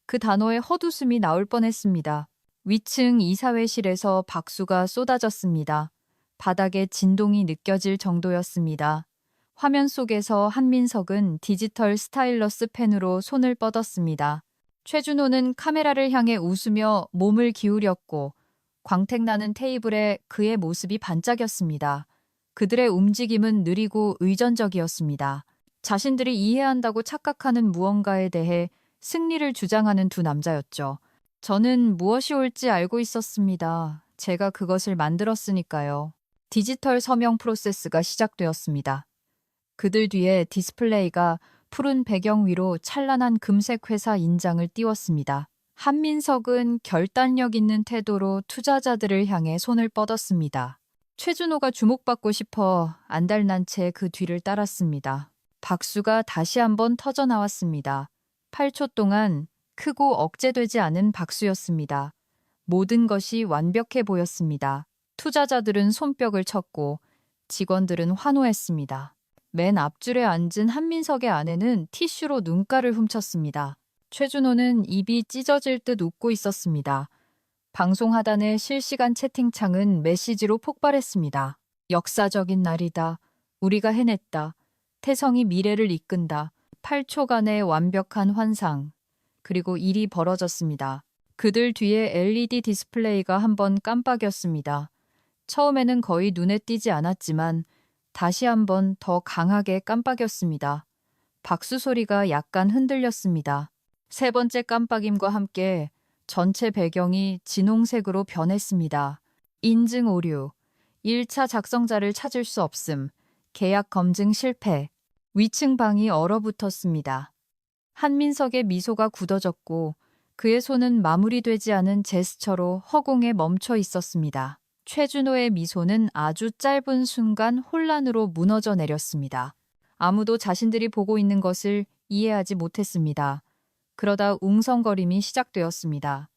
그 단어에 헛웃음이 나올 뻔했습니다. 위층 이사회실에서 박수가 쏟아졌습니다. 바닥에 진동이 느껴질 정도였습니다. 화면 속에서 한민석은 디지털 스타일러스 펜으로 손을 뻗었습니다. 최준호는 카메라를 향해 웃으며 몸을 기울였고 광택나는 테이블에 그의 모습이 반짝였습니다. 그들의 움직임은 느리고 의존적이었습니다. 자신들이 이해한다고 착각하는 무언가에 대해 승리를 주장하는 두 남자였죠. 저는 무엇이 올지 알고 있었습니다. 제가 그것을 만들었으니까요. 디지털 서명 프로세스가 시작되었습니다. 그들 뒤에 디스플레이가 푸른 배경 위로 찬란한 금색 회사 인장을 띄웠습니다. 한민석은 결단력 있는 태도로 투자자들을 향해 손을 뻗었습니다. 최준호가 주목받고 싶어 안달난 채 그 뒤를 따랐습니다. 박수가 다시 한번 터져 나왔습니다. 8초 동안 크고 억제되지 않은 박수였습니다. 모든 것이 완벽해 보였습니다. 투자자들은 손뼉을 쳤고 직원들은 환호했습니다. 맨 앞줄에 앉은 한민석의 아내는 티슈로 눈가를 훔쳤습니다. 최준호는 입이 찢어질 듯 웃고 있었습니다. 방송 하단의 실시간 채팅창은 메시지로 폭발했습니다. 역사적인 날이다. 우리가 해냈다. 태성이 미래를 이끈다. 8초간의 완벽한 환상. 그리고 일이 벌어졌습니다. 그들 뒤에 LED 디스플레이가 한번 깜빡였습니다. 처음에는 거의 눈에 띄지 않았지만 다시 한번 더 강하게 깜빡였습니다. 박수 소리가 약간 흔들렸습니다. 세 번째 깜빡임과 함께 전체 배경이 진홍색으로 변했습니다. 인증 오류, 1차 작성자를 찾을 수 없음, 계약 검증 실패, 위층 방이 얼어붙었습니다. 한민석의 미소가 굳어졌고 그의 손은 마무리되지 않은 제스처로 허공에 멈춰 있었습니다. 최준호의 미소는 아주 짧은 순간 혼란으로 무너져 내렸습니다. 아무도 자신들이 보고 있는 것을 이해하지 못했습니다. 그러다 웅성거림이 시작되었습니다.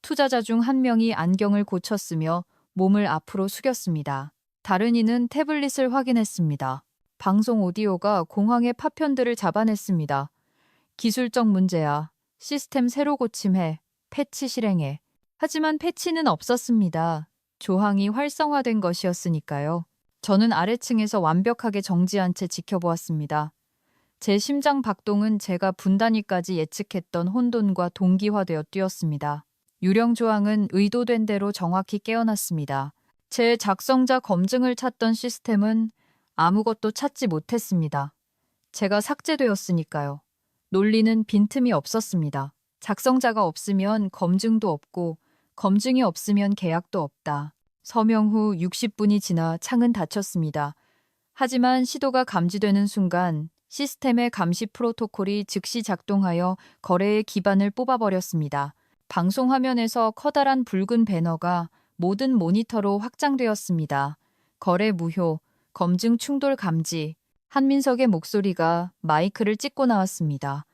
투자자 중 한 명이 안경을 고쳤으며 몸을 앞으로 숙였습니다. 다른 이는 태블릿을 확인했습니다. 방송 오디오가 공항의 파편들을 잡아냈습니다. 기술적 문제야. 시스템 새로 고침해. 패치 실행해. 하지만 패치는 없었습니다. 조항이 활성화된 것이었으니까요. 저는 아래층에서 완벽하게 정지한 채 지켜보았습니다. 제 심장 박동은 제가 분단위까지 예측했던 혼돈과 동기화되어 뛰었습니다. 유령 조항은 의도된 대로 정확히 깨어났습니다. 제 작성자 검증을 찾던 시스템은 아무것도 찾지 못했습니다. 제가 삭제되었으니까요. 논리는 빈틈이 없었습니다. 작성자가 없으면 검증도 없고 검증이 없으면 계약도 없다. 서명 후 60분이 지나 창은 닫혔습니다. 하지만 시도가 감지되는 순간 시스템의 감시 프로토콜이 즉시 작동하여 거래의 기반을 뽑아버렸습니다. 방송 화면에서 커다란 붉은 배너가 모든 모니터로 확장되었습니다. 거래 무효, 검증 충돌 감지. 한민석의 목소리가 마이크를 찍고 나왔습니다.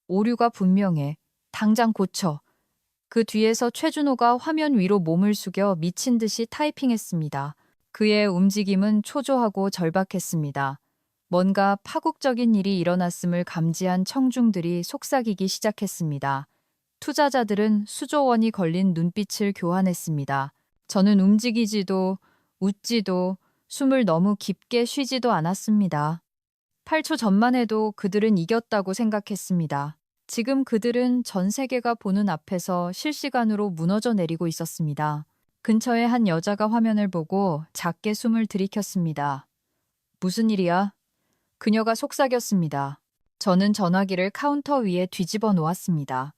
오류가 분명해. 당장 고쳐. 그 뒤에서 최준호가 화면 위로 몸을 숙여 미친 듯이 타이핑했습니다. 그의 움직임은 초조하고 절박했습니다. 뭔가 파국적인 일이 일어났음을 감지한 청중들이 속삭이기 시작했습니다. 투자자들은 수조 원이 걸린 눈빛을 교환했습니다. 저는 움직이지도 웃지도 숨을 너무 깊게 쉬지도 않았습니다. 8초 전만 해도 그들은 이겼다고 생각했습니다. 지금 그들은 전 세계가 보는 앞에서 실시간으로 무너져 내리고 있었습니다. 근처에 한 여자가 화면을 보고 작게 숨을 들이켰습니다. 무슨 일이야? 그녀가 속삭였습니다. 저는 전화기를 카운터 위에 뒤집어 놓았습니다.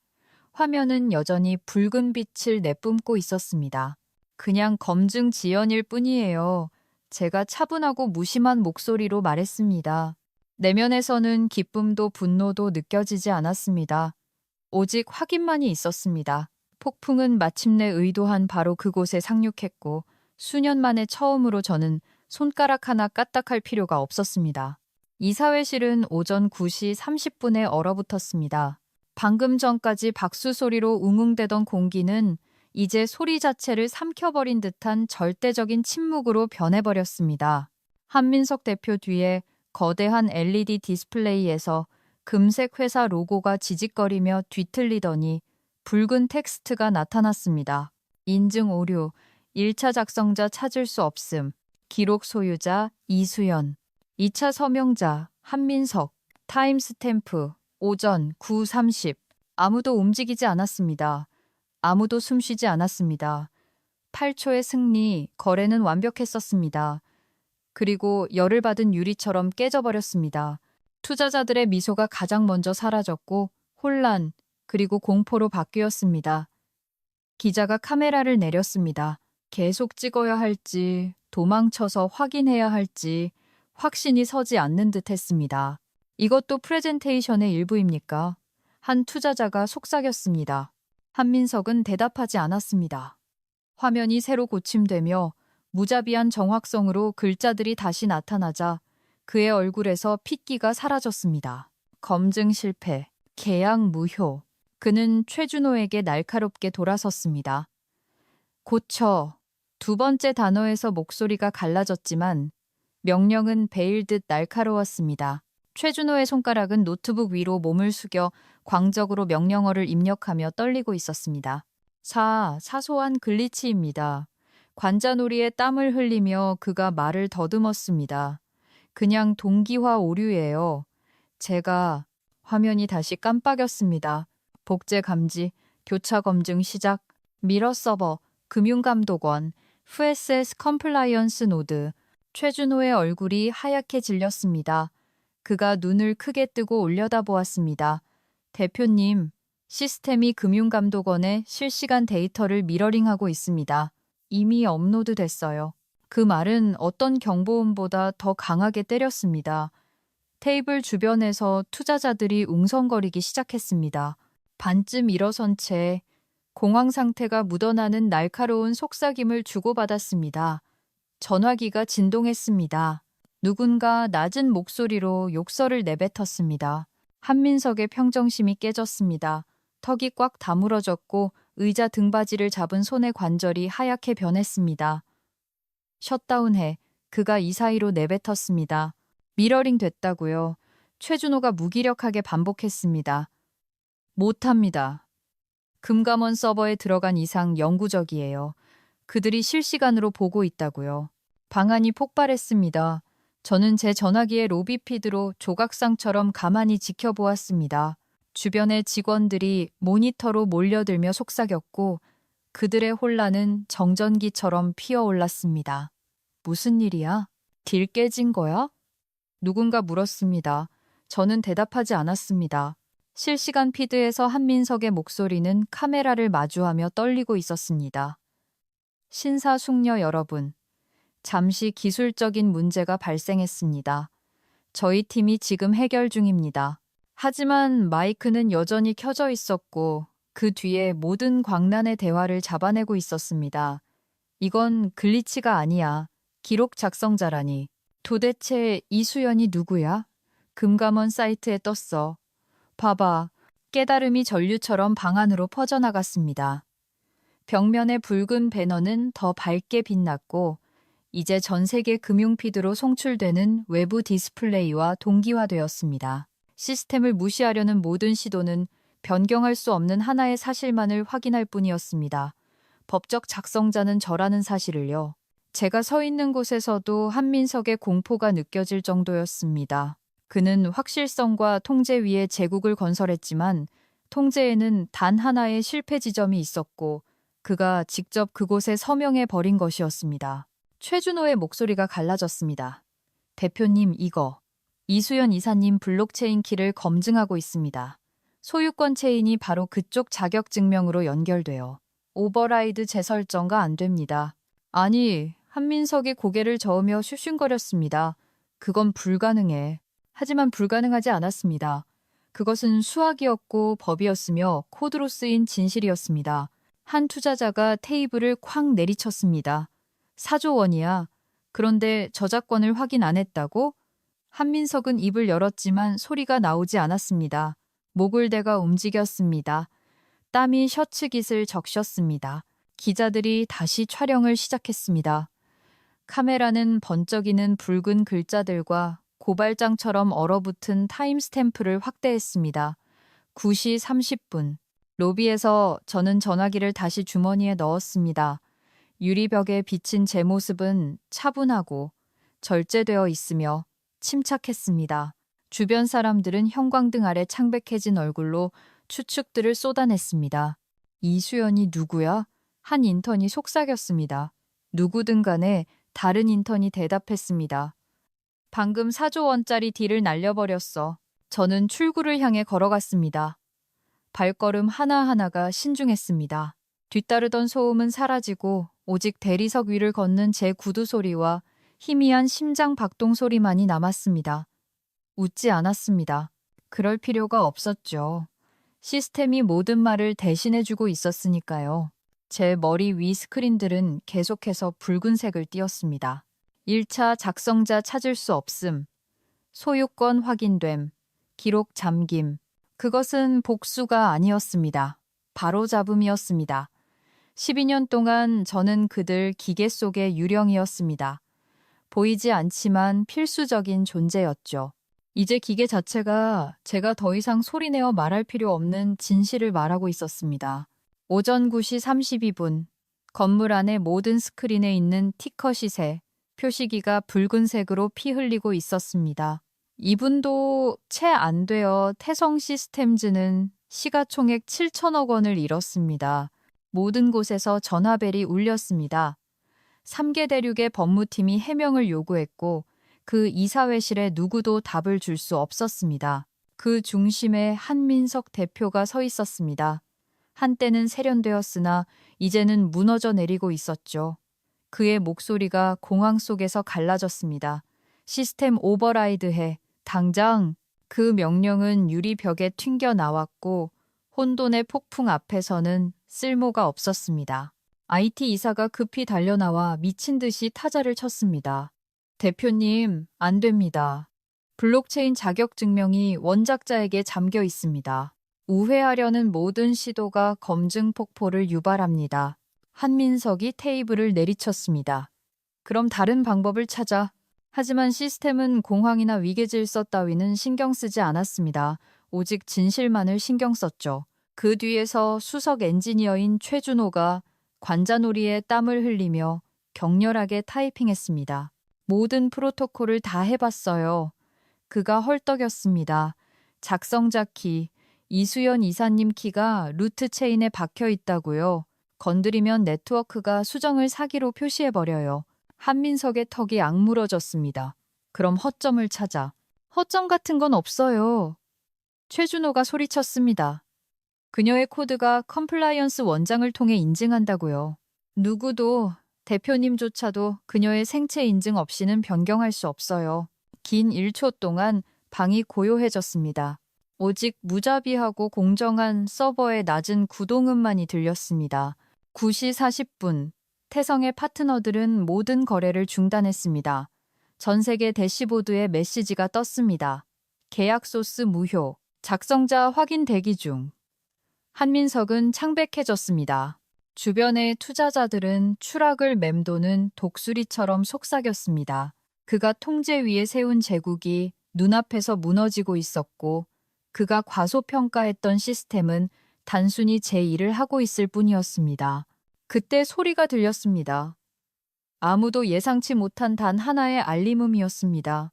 화면은 여전히 붉은 빛을 내뿜고 있었습니다. 그냥 검증 지연일 뿐이에요. 제가 차분하고 무심한 목소리로 말했습니다. 내면에서는 기쁨도 분노도 느껴지지 않았습니다. 오직 확인만이 있었습니다. 폭풍은 마침내 의도한 바로 그곳에 상륙했고 수년 만에 처음으로 저는 손가락 하나 까딱할 필요가 없었습니다. 이사회실은 오전 9시 30분에 얼어붙었습니다. 방금 전까지 박수 소리로 웅웅대던 공기는 이제 소리 자체를 삼켜버린 듯한 절대적인 침묵으로 변해버렸습니다. 한민석 대표 뒤에 거대한 LED 디스플레이에서 금색 회사 로고가 지직거리며 뒤틀리더니 붉은 텍스트가 나타났습니다. 인증 오류, 1차 작성자 찾을 수 없음, 기록 소유자 이수연, 2차 서명자 한민석, 타임스탬프 오전 9:30. 아무도 움직이지 않았습니다. 아무도 숨쉬지 않았습니다. 8초의 승리, 거래는 완벽했었습니다. 그리고 열을 받은 유리처럼 깨져버렸습니다. 투자자들의 미소가 가장 먼저 사라졌고 혼란, 그리고 공포로 바뀌었습니다. 기자가 카메라를 내렸습니다. 계속 찍어야 할지, 도망쳐서 확인해야 할지 확신이 서지 않는 듯 했습니다. 이것도 프레젠테이션의 일부입니까? 한 투자자가 속삭였습니다. 한민석은 대답하지 않았습니다. 화면이 새로 고침되며 무자비한 정확성으로 글자들이 다시 나타나자 그의 얼굴에서 핏기가 사라졌습니다. 검증 실패, 계약 무효. 그는 최준호에게 날카롭게 돌아섰습니다. 고쳐. 두 번째 단어에서 목소리가 갈라졌지만 명령은 베일듯 날카로웠습니다. 최준호의 손가락은 노트북 위로 몸을 숙여 광적으로 명령어를 입력하며 떨리고 있었습니다. 사소한 글리치입니다. 관자놀이에 땀을 흘리며 그가 말을 더듬었습니다. 그냥 동기화 오류예요. 제가 화면이 다시 깜빡였습니다. 복제 감지, 교차 검증 시작, 미러 서버, 금융감독원, FSS 컴플라이언스 노드. 최준호의 얼굴이 하얗게 질렸습니다. 그가 눈을 크게 뜨고 올려다보았습니다. 대표님, 시스템이 금융감독원에 실시간 데이터를 미러링하고 있습니다. 이미 업로드 됐어요. 그 말은 어떤 경보음보다 더 강하게 때렸습니다. 테이블 주변에서 투자자들이 웅성거리기 시작했습니다. 반쯤 일어선 채 공황 상태가 묻어나는 날카로운 속삭임을 주고받았습니다. 전화기가 진동했습니다. 누군가 낮은 목소리로 욕설을 내뱉었습니다. 한민석의 평정심이 깨졌습니다. 턱이 꽉 다물어졌고 의자 등받이를 잡은 손의 관절이 하얗게 변했습니다. 셧다운해. 그가 이 사이로 내뱉었습니다. 미러링 됐다고요. 최준호가 무기력하게 반복했습니다. 못합니다. 금감원 서버에 들어간 이상 영구적이에요. 그들이 실시간으로 보고 있다고요. 방안이 폭발했습니다. 저는 제 전화기의 로비 피드로 조각상처럼 가만히 지켜보았습니다. 주변의 직원들이 모니터로 몰려들며 속삭였고 그들의 혼란은 정전기처럼 피어올랐습니다. 무슨 일이야? 딜 깨진 거야? 누군가 물었습니다. 저는 대답하지 않았습니다. 실시간 피드에서 한민석의 목소리는 카메라를 마주하며 떨리고 있었습니다. 신사숙녀 여러분, 잠시 기술적인 문제가 발생했습니다. 저희 팀이 지금 해결 중입니다. 하지만 마이크는 여전히 켜져 있었고 그 뒤에 모든 광란의 대화를 잡아내고 있었습니다. 이건 글리치가 아니야. 기록 작성자라니. 도대체 이수연이 누구야? 금감원 사이트에 떴어. 봐봐. 깨달음이 전류처럼 방 안으로 퍼져나갔습니다. 벽면의 붉은 배너는 더 밝게 빛났고 이제 전 세계 금융 피드로 송출되는 외부 디스플레이와 동기화되었습니다. 시스템을 무시하려는 모든 시도는 변경할 수 없는 하나의 사실만을 확인할 뿐이었습니다. 법적 작성자는 저라는 사실을요. 제가 서 있는 곳에서도 한민석의 공포가 느껴질 정도였습니다. 그는 확실성과 통제 위에 제국을 건설했지만 통제에는 단 하나의 실패 지점이 있었고 그가 직접 그곳에 서명해 버린 것이었습니다. 최준호의 목소리가 갈라졌습니다. 대표님 이거. 이수연 이사님 블록체인 키를 검증하고 있습니다. 소유권 체인이 바로 그쪽 자격증명으로 연결돼요. 오버라이드 재설정가 안 됩니다. 아니, 한민석이 고개를 저으며 슈슌거렸습니다. 그건 불가능해. 하지만 불가능하지 않았습니다. 그것은 수학이었고 법이었으며 코드로 쓰인 진실이었습니다. 한 투자자가 테이블을 쾅 내리쳤습니다. 4조 원이야. 그런데 저작권을 확인 안 했다고? 한민석은 입을 열었지만 소리가 나오지 않았습니다. 목을 대가 움직였습니다. 땀이 셔츠 깃을 적셨습니다. 기자들이 다시 촬영을 시작했습니다. 카메라는 번쩍이는 붉은 글자들과 고발장처럼 얼어붙은 타임스탬프를 확대했습니다. 9시 30분. 로비에서 저는 전화기를 다시 주머니에 넣었습니다. 유리벽에 비친 제 모습은 차분하고 절제되어 있으며 침착했습니다. 주변 사람들은 형광등 아래 창백해진 얼굴로 추측들을 쏟아냈습니다. 이수연이 누구야? 한 인턴이 속삭였습니다. 누구든 간에 다른 인턴이 대답했습니다. 방금 4조 원짜리 딜을 날려버렸어. 저는 출구를 향해 걸어갔습니다. 발걸음 하나하나가 신중했습니다. 뒤따르던 소음은 사라지고 오직 대리석 위를 걷는 제 구두 소리와 희미한 심장 박동 소리만이 남았습니다. 웃지 않았습니다. 그럴 필요가 없었죠. 시스템이 모든 말을 대신해주고 있었으니까요. 제 머리 위 스크린들은 계속해서 붉은색을 띄었습니다. 1차 작성자 찾을 수 없음, 소유권 확인됨, 기록 잠김. 그것은 복수가 아니었습니다. 바로잡음이었습니다. 12년 동안 저는 그들 기계 속의 유령이었습니다. 보이지 않지만 필수적인 존재였죠. 이제 기계 자체가 제가 더 이상 소리내어 말할 필요 없는 진실을 말하고 있었습니다. 오전 9시 32분, 건물 안의 모든 스크린에 있는 티커 시세, 표시기가 붉은색으로 피 흘리고 있었습니다. 이분도 채 안 되어 태성 시스템즈는 시가총액 7천억 원을 잃었습니다. 모든 곳에서 전화벨이 울렸습니다. 3개 대륙의 법무팀이 해명을 요구했고 그 이사회실에 누구도 답을 줄 수 없었습니다. 그 중심에 한민석 대표가 서 있었습니다. 한때는 세련되었으나 이제는 무너져 내리고 있었죠. 그의 목소리가 공황 속에서 갈라졌습니다. 시스템 오버라이드해. 당장. 그 명령은 유리벽에 튕겨 나왔고 혼돈의 폭풍 앞에서는 쓸모가 없었습니다. IT 이사가 급히 달려나와 미친 듯이 타자를 쳤습니다. 대표님, 안 됩니다. 블록체인 자격증명이 원작자에게 잠겨 있습니다. 우회하려는 모든 시도가 검증 폭포를 유발합니다. 한민석이 테이블을 내리쳤습니다. 그럼 다른 방법을 찾아. 하지만 시스템은 공황이나 위계 질서 따위는 신경 쓰지 않았습니다. 오직 진실만을 신경 썼죠. 그 뒤에서 수석 엔지니어인 최준호가 관자놀이에 땀을 흘리며 격렬하게 타이핑했습니다. 모든 프로토콜을 다 해봤어요. 그가 헐떡였습니다. 작성자 키, 이수연 이사님 키가 루트 체인에 박혀 있다고요. 건드리면 네트워크가 수정을 사기로 표시해버려요. 한민석의 턱이 악물어졌습니다. 그럼 허점을 찾아. 허점 같은 건 없어요. 최준호가 소리쳤습니다. 그녀의 코드가 컴플라이언스 원장을 통해 인증한다고요. 누구도, 대표님조차도 그녀의 생체 인증 없이는 변경할 수 없어요. 긴 1초 동안 방이 고요해졌습니다. 오직 무자비하고 공정한 서버의 낮은 구동음만이 들렸습니다. 9시 40분, 태성의 파트너들은 모든 거래를 중단했습니다. 전 세계 대시보드에 메시지가 떴습니다. 계약 소스 무효, 작성자 확인 대기 중. 한민석은 창백해졌습니다. 주변의 투자자들은 추락을 맴도는 독수리처럼 속삭였습니다. 그가 통제 위에 세운 제국이 눈앞에서 무너지고 있었고 그가 과소평가했던 시스템은 단순히 제 일을 하고 있을 뿐이었습니다. 그때 소리가 들렸습니다. 아무도 예상치 못한 단 하나의 알림음이었습니다.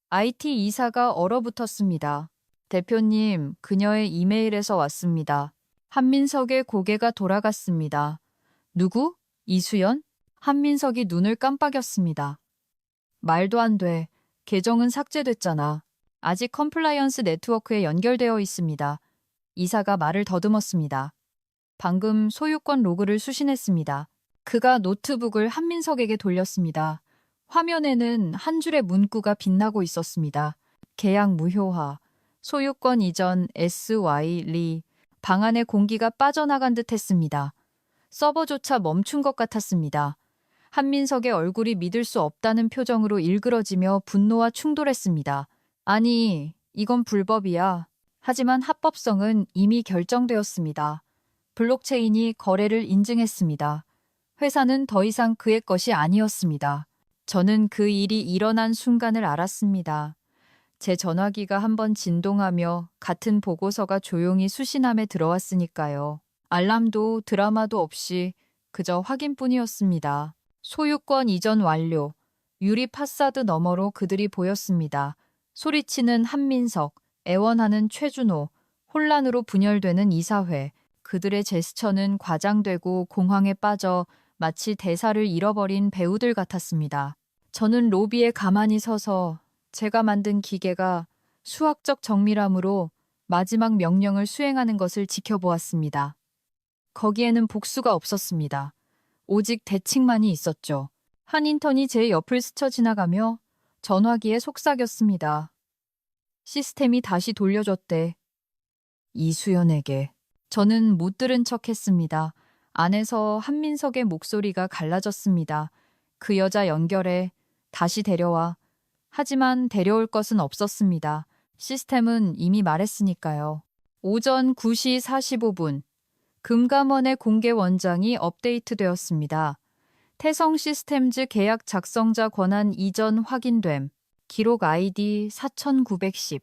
IT 이사가 얼어붙었습니다. 대표님, 그녀의 이메일에서 왔습니다. 한민석의 고개가 돌아갔습니다. 누구? 이수연? 한민석이 눈을 깜빡였습니다. 말도 안 돼. 계정은 삭제됐잖아. 아직 컴플라이언스 네트워크에 연결되어 있습니다. 이사가 말을 더듬었습니다. 방금 소유권 로그를 수신했습니다. 그가 노트북을 한민석에게 돌렸습니다. 화면에는 한 줄의 문구가 빛나고 있었습니다. 계약 무효화. 소유권 이전 SY 리. 방 안에 공기가 빠져나간 듯 했습니다. 서버조차 멈춘 것 같았습니다. 한민석의 얼굴이 믿을 수 없다는 표정으로 일그러지며 분노와 충돌했습니다. 아니, 이건 불법이야. 하지만 합법성은 이미 결정되었습니다. 블록체인이 거래를 인증했습니다. 회사는 더 이상 그의 것이 아니었습니다. 저는 그 일이 일어난 순간을 알았습니다. 제 전화기가 한번 진동하며 같은 보고서가 조용히 수신함에 들어왔으니까요. 알람도 드라마도 없이 그저 확인뿐이었습니다. 소유권 이전 완료. 유리 파사드 너머로 그들이 보였습니다. 소리치는 한민석, 애원하는 최준호, 혼란으로 분열되는 이사회. 그들의 제스처는 과장되고 공황에 빠져 마치 대사를 잃어버린 배우들 같았습니다. 저는 로비에 가만히 서서 제가 만든 기계가 수학적 정밀함으로 마지막 명령을 수행하는 것을 지켜보았습니다. 거기에는 복수가 없었습니다. 오직 대칭만이 있었죠. 한 인턴이 제 옆을 스쳐 지나가며 전화기에 속삭였습니다. 시스템이 다시 돌려줬대. 이수연에게. 저는 못 들은 척했습니다. 안에서 한민석의 목소리가 갈라졌습니다. 그 여자 연결해. 다시 데려와. 하지만 데려올 것은 없었습니다. 시스템은 이미 말했으니까요. 오전 9시 45분. 금감원의 공개 원장이 업데이트되었습니다. 태성 시스템즈 계약 작성자 권한 이전 확인됨. 기록 아이디 4910.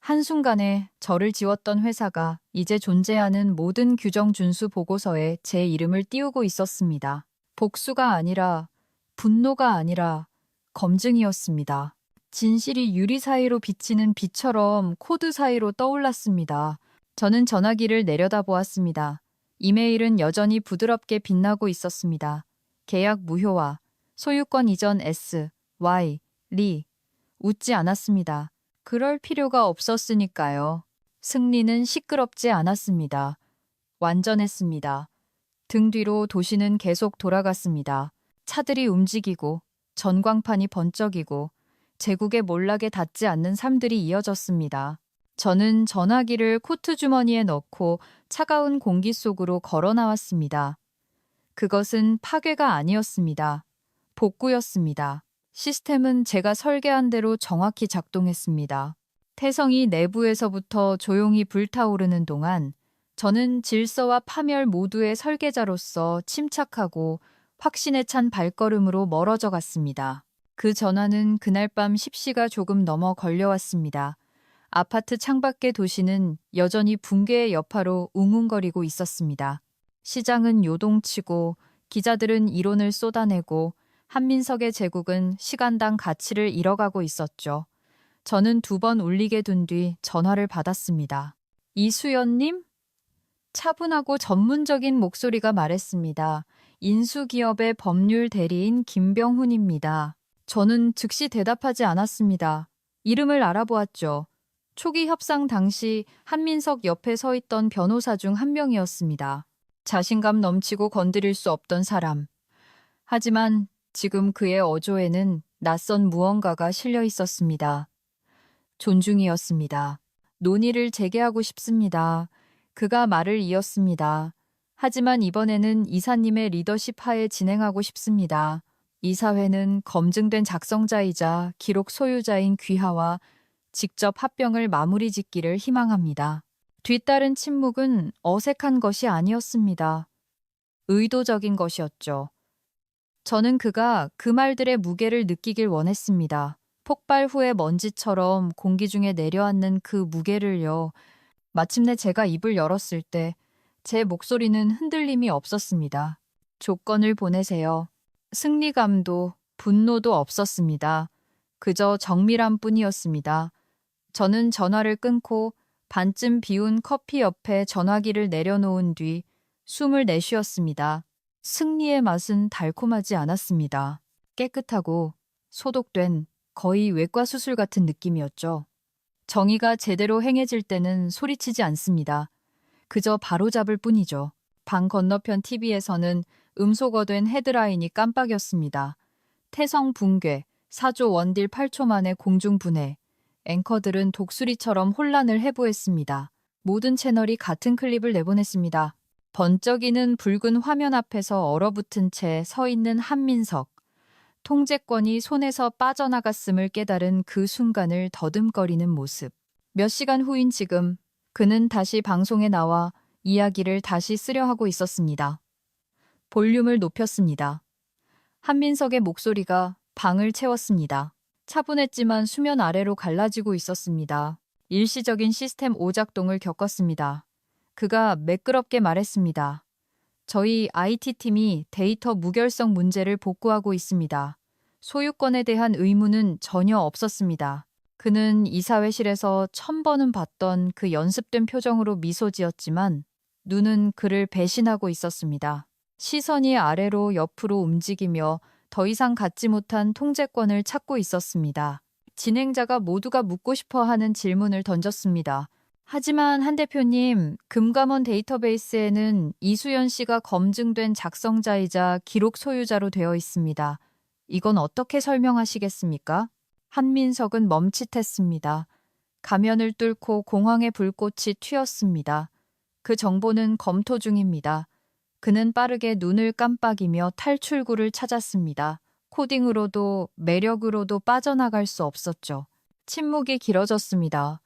한순간에 저를 지웠던 회사가 이제 존재하는 모든 규정 준수 보고서에 제 이름을 띄우고 있었습니다. 복수가 아니라, 분노가 아니라 검증이었습니다. 진실이 유리 사이로 비치는 빛처럼 코드 사이로 떠올랐습니다. 저는 전화기를 내려다보았습니다. 이메일은 여전히 부드럽게 빛나고 있었습니다. 계약 무효화, 소유권 이전 S, Y, 리. 웃지 않았습니다. 그럴 필요가 없었으니까요. 승리는 시끄럽지 않았습니다. 완전했습니다. 등 뒤로 도시는 계속 돌아갔습니다. 차들이 움직이고 전광판이 번쩍이고 제국의 몰락에 닿지 않는 삶들이 이어졌습니다. 저는 전화기를 코트 주머니에 넣고 차가운 공기 속으로 걸어 나왔습니다. 그것은 파괴가 아니었습니다. 복구였습니다. 시스템은 제가 설계한 대로 정확히 작동했습니다. 태성이 내부에서부터 조용히 불타오르는 동안 저는 질서와 파멸 모두의 설계자로서 침착하고 확신에 찬 발걸음으로 멀어져 갔습니다. 그 전화는 그날 밤 10시가 조금 넘어 걸려왔습니다. 아파트 창밖의 도시는 여전히 붕괴의 여파로 웅웅거리고 있었습니다. 시장은 요동치고 기자들은 이론을 쏟아내고 한민석의 제국은 시간당 가치를 잃어가고 있었죠. 저는 2번 울리게 둔 뒤 전화를 받았습니다. 이수연님? 차분하고 전문적인 목소리가 말했습니다. 인수기업의 법률 대리인 김병훈입니다. 저는 즉시 대답하지 않았습니다. 이름을 알아보았죠. 초기 협상 당시 한민석 옆에 서 있던 변호사 중 한 명이었습니다. 자신감 넘치고 건드릴 수 없던 사람. 하지만 지금 그의 어조에는 낯선 무언가가 실려 있었습니다. 존중이었습니다. 논의를 재개하고 싶습니다. 그가 말을 이었습니다. 하지만 이번에는 이사님의 리더십 하에 진행하고 싶습니다. 이사회는 검증된 작성자이자 기록 소유자인 귀하와 직접 합병을 마무리 짓기를 희망합니다. 뒤따른 침묵은 어색한 것이 아니었습니다. 의도적인 것이었죠. 저는 그가 그 말들의 무게를 느끼길 원했습니다. 폭발 후의 먼지처럼 공기 중에 내려앉는 그 무게를요. 마침내 제가 입을 열었을 때 제 목소리는 흔들림이 없었습니다. 조건을 보내세요. 승리감도 분노도 없었습니다. 그저 정밀함 뿐이었습니다. 저는 전화를 끊고 반쯤 비운 커피 옆에 전화기를 내려놓은 뒤 숨을 내쉬었습니다. 승리의 맛은 달콤하지 않았습니다. 깨끗하고 소독된 거의 외과 수술 같은 느낌이었죠. 정의가 제대로 행해질 때는 소리치지 않습니다. 그저 바로잡을 뿐이죠. 방 건너편 TV에서는 음소거된 헤드라인이 깜빡였습니다. 태성 붕괴, 4조 원딜 8초 만에 공중 분해. 앵커들은 독수리처럼 혼란을 해부했습니다. 모든 채널이 같은 클립을 내보냈습니다. 번쩍이는 붉은 화면 앞에서 얼어붙은 채 서 있는 한민석. 통제권이 손에서 빠져나갔음을 깨달은 그 순간을 더듬거리는 모습. 몇 시간 후인 지금 그는 다시 방송에 나와 이야기를 다시 쓰려 하고 있었습니다. 볼륨을 높였습니다. 한민석의 목소리가 방을 채웠습니다. 차분했지만 수면 아래로 갈라지고 있었습니다. 일시적인 시스템 오작동을 겪었습니다. 그가 매끄럽게 말했습니다. 저희 IT팀이 데이터 무결성 문제를 복구하고 있습니다. 소유권에 대한 의무는 전혀 없었습니다. 그는 이사회실에서 1000번은 봤던 그 연습된 표정으로 미소 지었지만 눈은 그를 배신하고 있었습니다. 시선이 아래로 옆으로 움직이며 더 이상 갖지 못한 통제권을 찾고 있었습니다. 진행자가 모두가 묻고 싶어 하는 질문을 던졌습니다. 하지만 한 대표님, 금감원 데이터베이스에는 이수연 씨가 검증된 작성자이자 기록 소유자로 되어 있습니다. 이건 어떻게 설명하시겠습니까? 한민석은 멈칫했습니다. 가면을 뚫고 공황의 불꽃이 튀었습니다. 그 정보는 검토 중입니다. 그는 빠르게 눈을 깜빡이며 탈출구를 찾았습니다. 코딩으로도 매력으로도 빠져나갈 수 없었죠. 침묵이 길어졌습니다.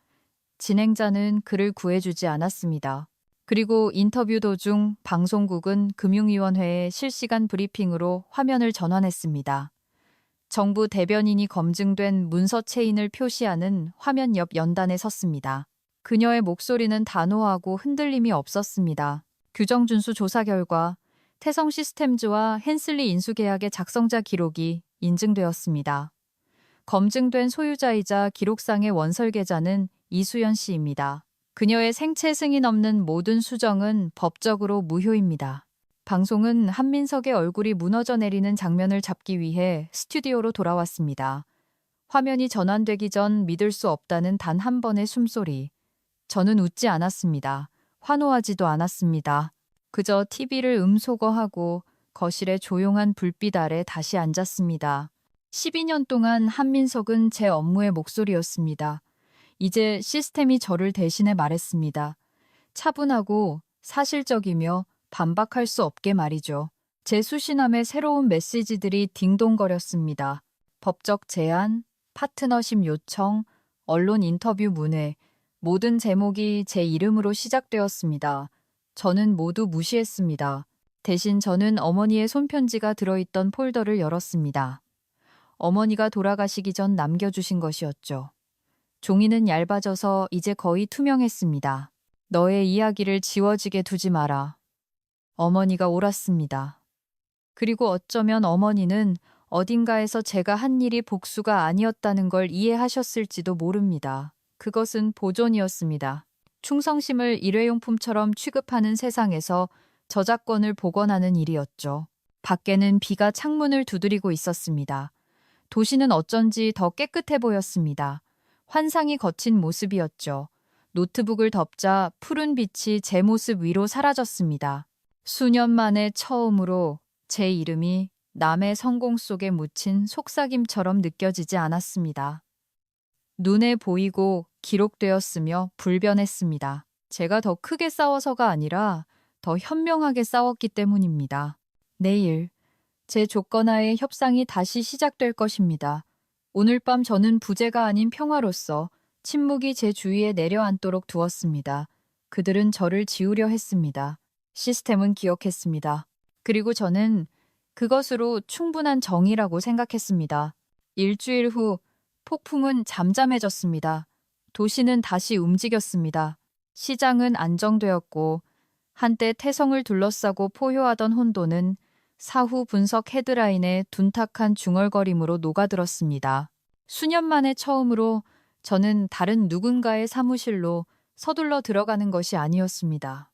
진행자는 그를 구해주지 않았습니다. 그리고 인터뷰 도중 방송국은 금융위원회에 실시간 브리핑으로 화면을 전환했습니다. 정부 대변인이 검증된 문서 체인을 표시하는 화면 옆 연단에 섰습니다. 그녀의 목소리는 단호하고 흔들림이 없었습니다. 규정 준수 조사 결과 태성 시스템즈와 헨슬리 인수 계약의 작성자 기록이 인증되었습니다. 검증된 소유자이자 기록상의 원설계자는 이수연 씨입니다. 그녀의 생체 승인 없는 모든 수정은 법적으로 무효입니다. 방송은 한민석의 얼굴이 무너져 내리는 장면을 잡기 위해 스튜디오로 돌아왔습니다. 화면이 전환되기 전 믿을 수 없다는 단 한 번의 숨소리. 저는 웃지 않았습니다. 환호하지도 않았습니다. 그저 TV를 음소거하고 거실의 조용한 불빛 아래 다시 앉았습니다. 12년 동안 한민석은 제 업무의 목소리였습니다. 이제 시스템이 저를 대신해 말했습니다. 차분하고 사실적이며 반박할 수 없게 말이죠. 제 수신함에 새로운 메시지들이 딩동거렸습니다. 법적 제안, 파트너십 요청, 언론 인터뷰 문의, 모든 제목이 제 이름으로 시작되었습니다. 저는 모두 무시했습니다. 대신 저는 어머니의 손편지가 들어있던 폴더를 열었습니다. 어머니가 돌아가시기 전 남겨주신 것이었죠. 종이는 얇아져서 이제 거의 투명했습니다. 너의 이야기를 지워지게 두지 마라. 어머니가 옳았습니다. 그리고 어쩌면 어머니는 어딘가에서 제가 한 일이 복수가 아니었다는 걸 이해하셨을지도 모릅니다. 그것은 보존이었습니다. 충성심을 일회용품처럼 취급하는 세상에서 저작권을 복원하는 일이었죠. 밖에는 비가 창문을 두드리고 있었습니다. 도시는 어쩐지 더 깨끗해 보였습니다. 환상이 거친 모습이었죠. 노트북을 덮자 푸른 빛이 제 모습 위로 사라졌습니다. 수년 만에 처음으로 제 이름이 남의 성공 속에 묻힌 속삭임처럼 느껴지지 않았습니다. 눈에 보이고 기록되었으며 불변했습니다. 제가 더 크게 싸워서가 아니라 더 현명하게 싸웠기 때문입니다. 내일 제 조건하에 협상이 다시 시작될 것입니다. 오늘 밤 저는 부재가 아닌 평화로서 침묵이 제 주위에 내려앉도록 두었습니다. 그들은 저를 지우려 했습니다. 시스템은 기억했습니다. 그리고 저는 그것으로 충분한 정의라고 생각했습니다. 일주일 후 폭풍은 잠잠해졌습니다. 도시는 다시 움직였습니다. 시장은 안정되었고 한때 태성을 둘러싸고 포효하던 혼돈은 사후 분석 헤드라인의 둔탁한 중얼거림으로 녹아들었습니다. 수년 만에 처음으로 저는 다른 누군가의 사무실로 서둘러 들어가는 것이 아니었습니다.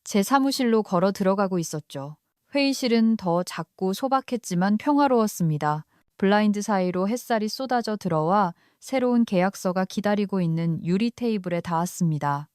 제 사무실로 걸어 들어가고 있었죠. 회의실은 더 작고 소박했지만 평화로웠습니다. 블라인드 사이로 햇살이 쏟아져 들어와 새로운 계약서가 기다리고 있는 유리 테이블에 닿았습니다.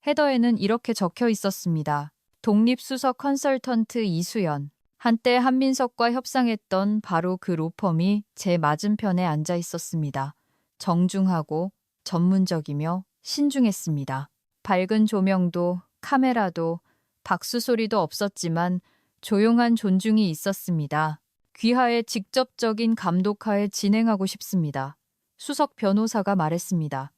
헤더에는 이렇게 적혀 있었습니다. 독립수석 컨설턴트 이수연. 한때 한민석과 협상했던 바로 그 로펌이 제 맞은편에 앉아 있었습니다. 정중하고 전문적이며 신중했습니다. 밝은 조명도 카메라도 박수 소리도 없었지만 조용한 존중이 있었습니다. 귀하의 직접적인 감독하에 진행하고 싶습니다. 수석 변호사가 말했습니다.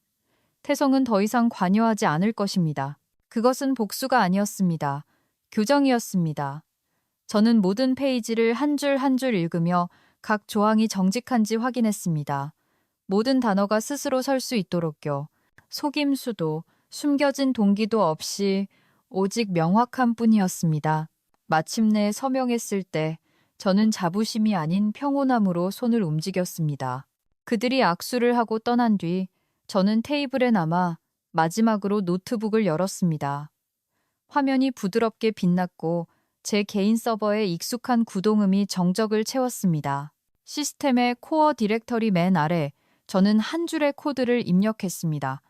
태성은 더 이상 관여하지 않을 것입니다. 그것은 복수가 아니었습니다. 교정이었습니다. 저는 모든 페이지를 한 줄 한 줄 읽으며 각 조항이 정직한지 확인했습니다. 모든 단어가 스스로 설 수 있도록요. 속임수도 숨겨진 동기도 없이 오직 명확한 뿐이었습니다. 마침내 서명했을 때 저는 자부심이 아닌 평온함으로 손을 움직였습니다. 그들이 악수를 하고 떠난 뒤 저는 테이블에 남아 마지막으로 노트북을 열었습니다. 화면이 부드럽게 빛났고 제 개인 서버에 익숙한 구동음이 정적을 채웠습니다. 시스템의 코어 디렉터리 맨 아래 저는 한 줄의 코드를 입력했습니다.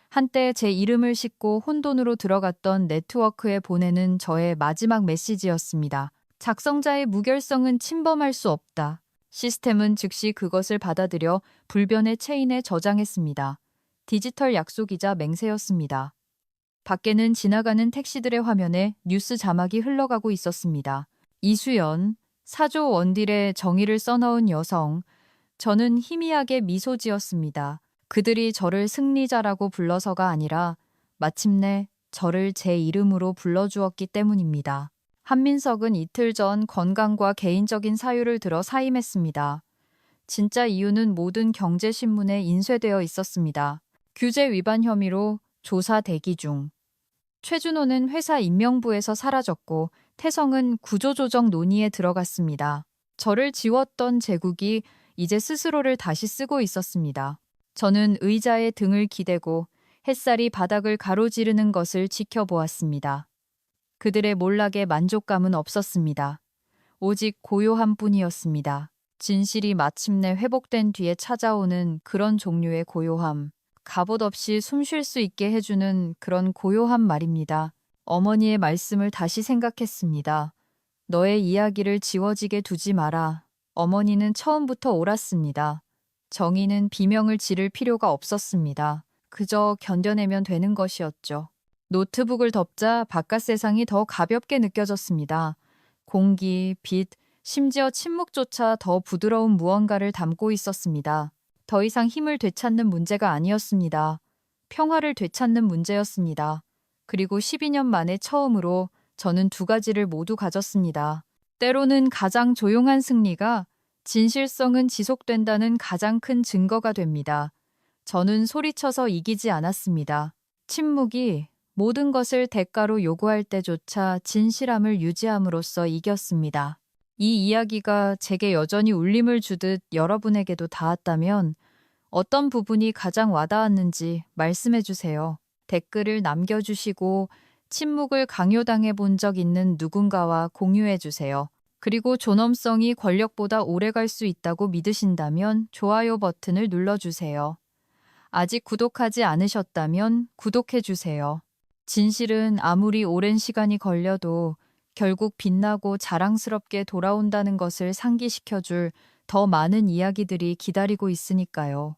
한때 제 이름을 싣고 혼돈으로 들어갔던 네트워크에 보내는 저의 마지막 메시지였습니다. 작성자의 무결성은 침범할 수 없다. 시스템은 즉시 그것을 받아들여 불변의 체인에 저장했습니다. 디지털 약속이자 맹세였습니다. 밖에는 지나가는 택시들의 화면에 뉴스 자막이 흘러가고 있었습니다. 이수연, 사조 원딜의 정의를 써넣은 여성. 저는 희미하게 미소 지었습니다. 그들이 저를 승리자라고 불러서가 아니라 마침내 저를 제 이름으로 불러주었기 때문입니다. 한민석은 이틀 전 건강과 개인적인 사유를 들어 사임했습니다. 진짜 이유는 모든 경제신문에 인쇄되어 있었습니다. 규제 위반 혐의로 조사 대기 중. 최준호는 회사 임명부에서 사라졌고 태성은 구조조정 논의에 들어갔습니다. 저를 지웠던 제국이 이제 스스로를 다시 쓰고 있었습니다. 저는 의자에 등을 기대고 햇살이 바닥을 가로지르는 것을 지켜보았습니다. 그들의 몰락에 만족감은 없었습니다. 오직 고요함 뿐이었습니다. 진실이 마침내 회복된 뒤에 찾아오는 그런 종류의 고요함. 갑옷 없이 숨 쉴 수 있게 해주는 그런 고요함 말입니다. 어머니의 말씀을 다시 생각했습니다. 너의 이야기를 지워지게 두지 마라. 어머니는 처음부터 옳았습니다. 정의는 비명을 지를 필요가 없었습니다. 그저 견뎌내면 되는 것이었죠. 노트북을 덮자 바깥 세상이 더 가볍게 느껴졌습니다. 공기, 빛, 심지어 침묵조차 더 부드러운 무언가를 담고 있었습니다. 더 이상 힘을 되찾는 문제가 아니었습니다. 평화를 되찾는 문제였습니다. 그리고 12년 만에 처음으로 저는 두 가지를 모두 가졌습니다. 때로는 가장 조용한 승리가 진실성은 지속된다는 가장 큰 증거가 됩니다. 저는 소리쳐서 이기지 않았습니다. 침묵이 모든 것을 대가로 요구할 때조차 진실함을 유지함으로써 이겼습니다. 이 이야기가 제게 여전히 울림을 주듯 여러분에게도 닿았다면 어떤 부분이 가장 와닿았는지 말씀해 주세요. 댓글을 남겨주시고 침묵을 강요당해 본 적 있는 누군가와 공유해 주세요. 그리고 존엄성이 권력보다 오래 갈 수 있다고 믿으신다면 좋아요 버튼을 눌러주세요. 아직 구독하지 않으셨다면 구독해 주세요. 진실은 아무리 오랜 시간이 걸려도 결국 빛나고 자랑스럽게 돌아온다는 것을 상기시켜줄 더 많은 이야기들이 기다리고 있으니까요.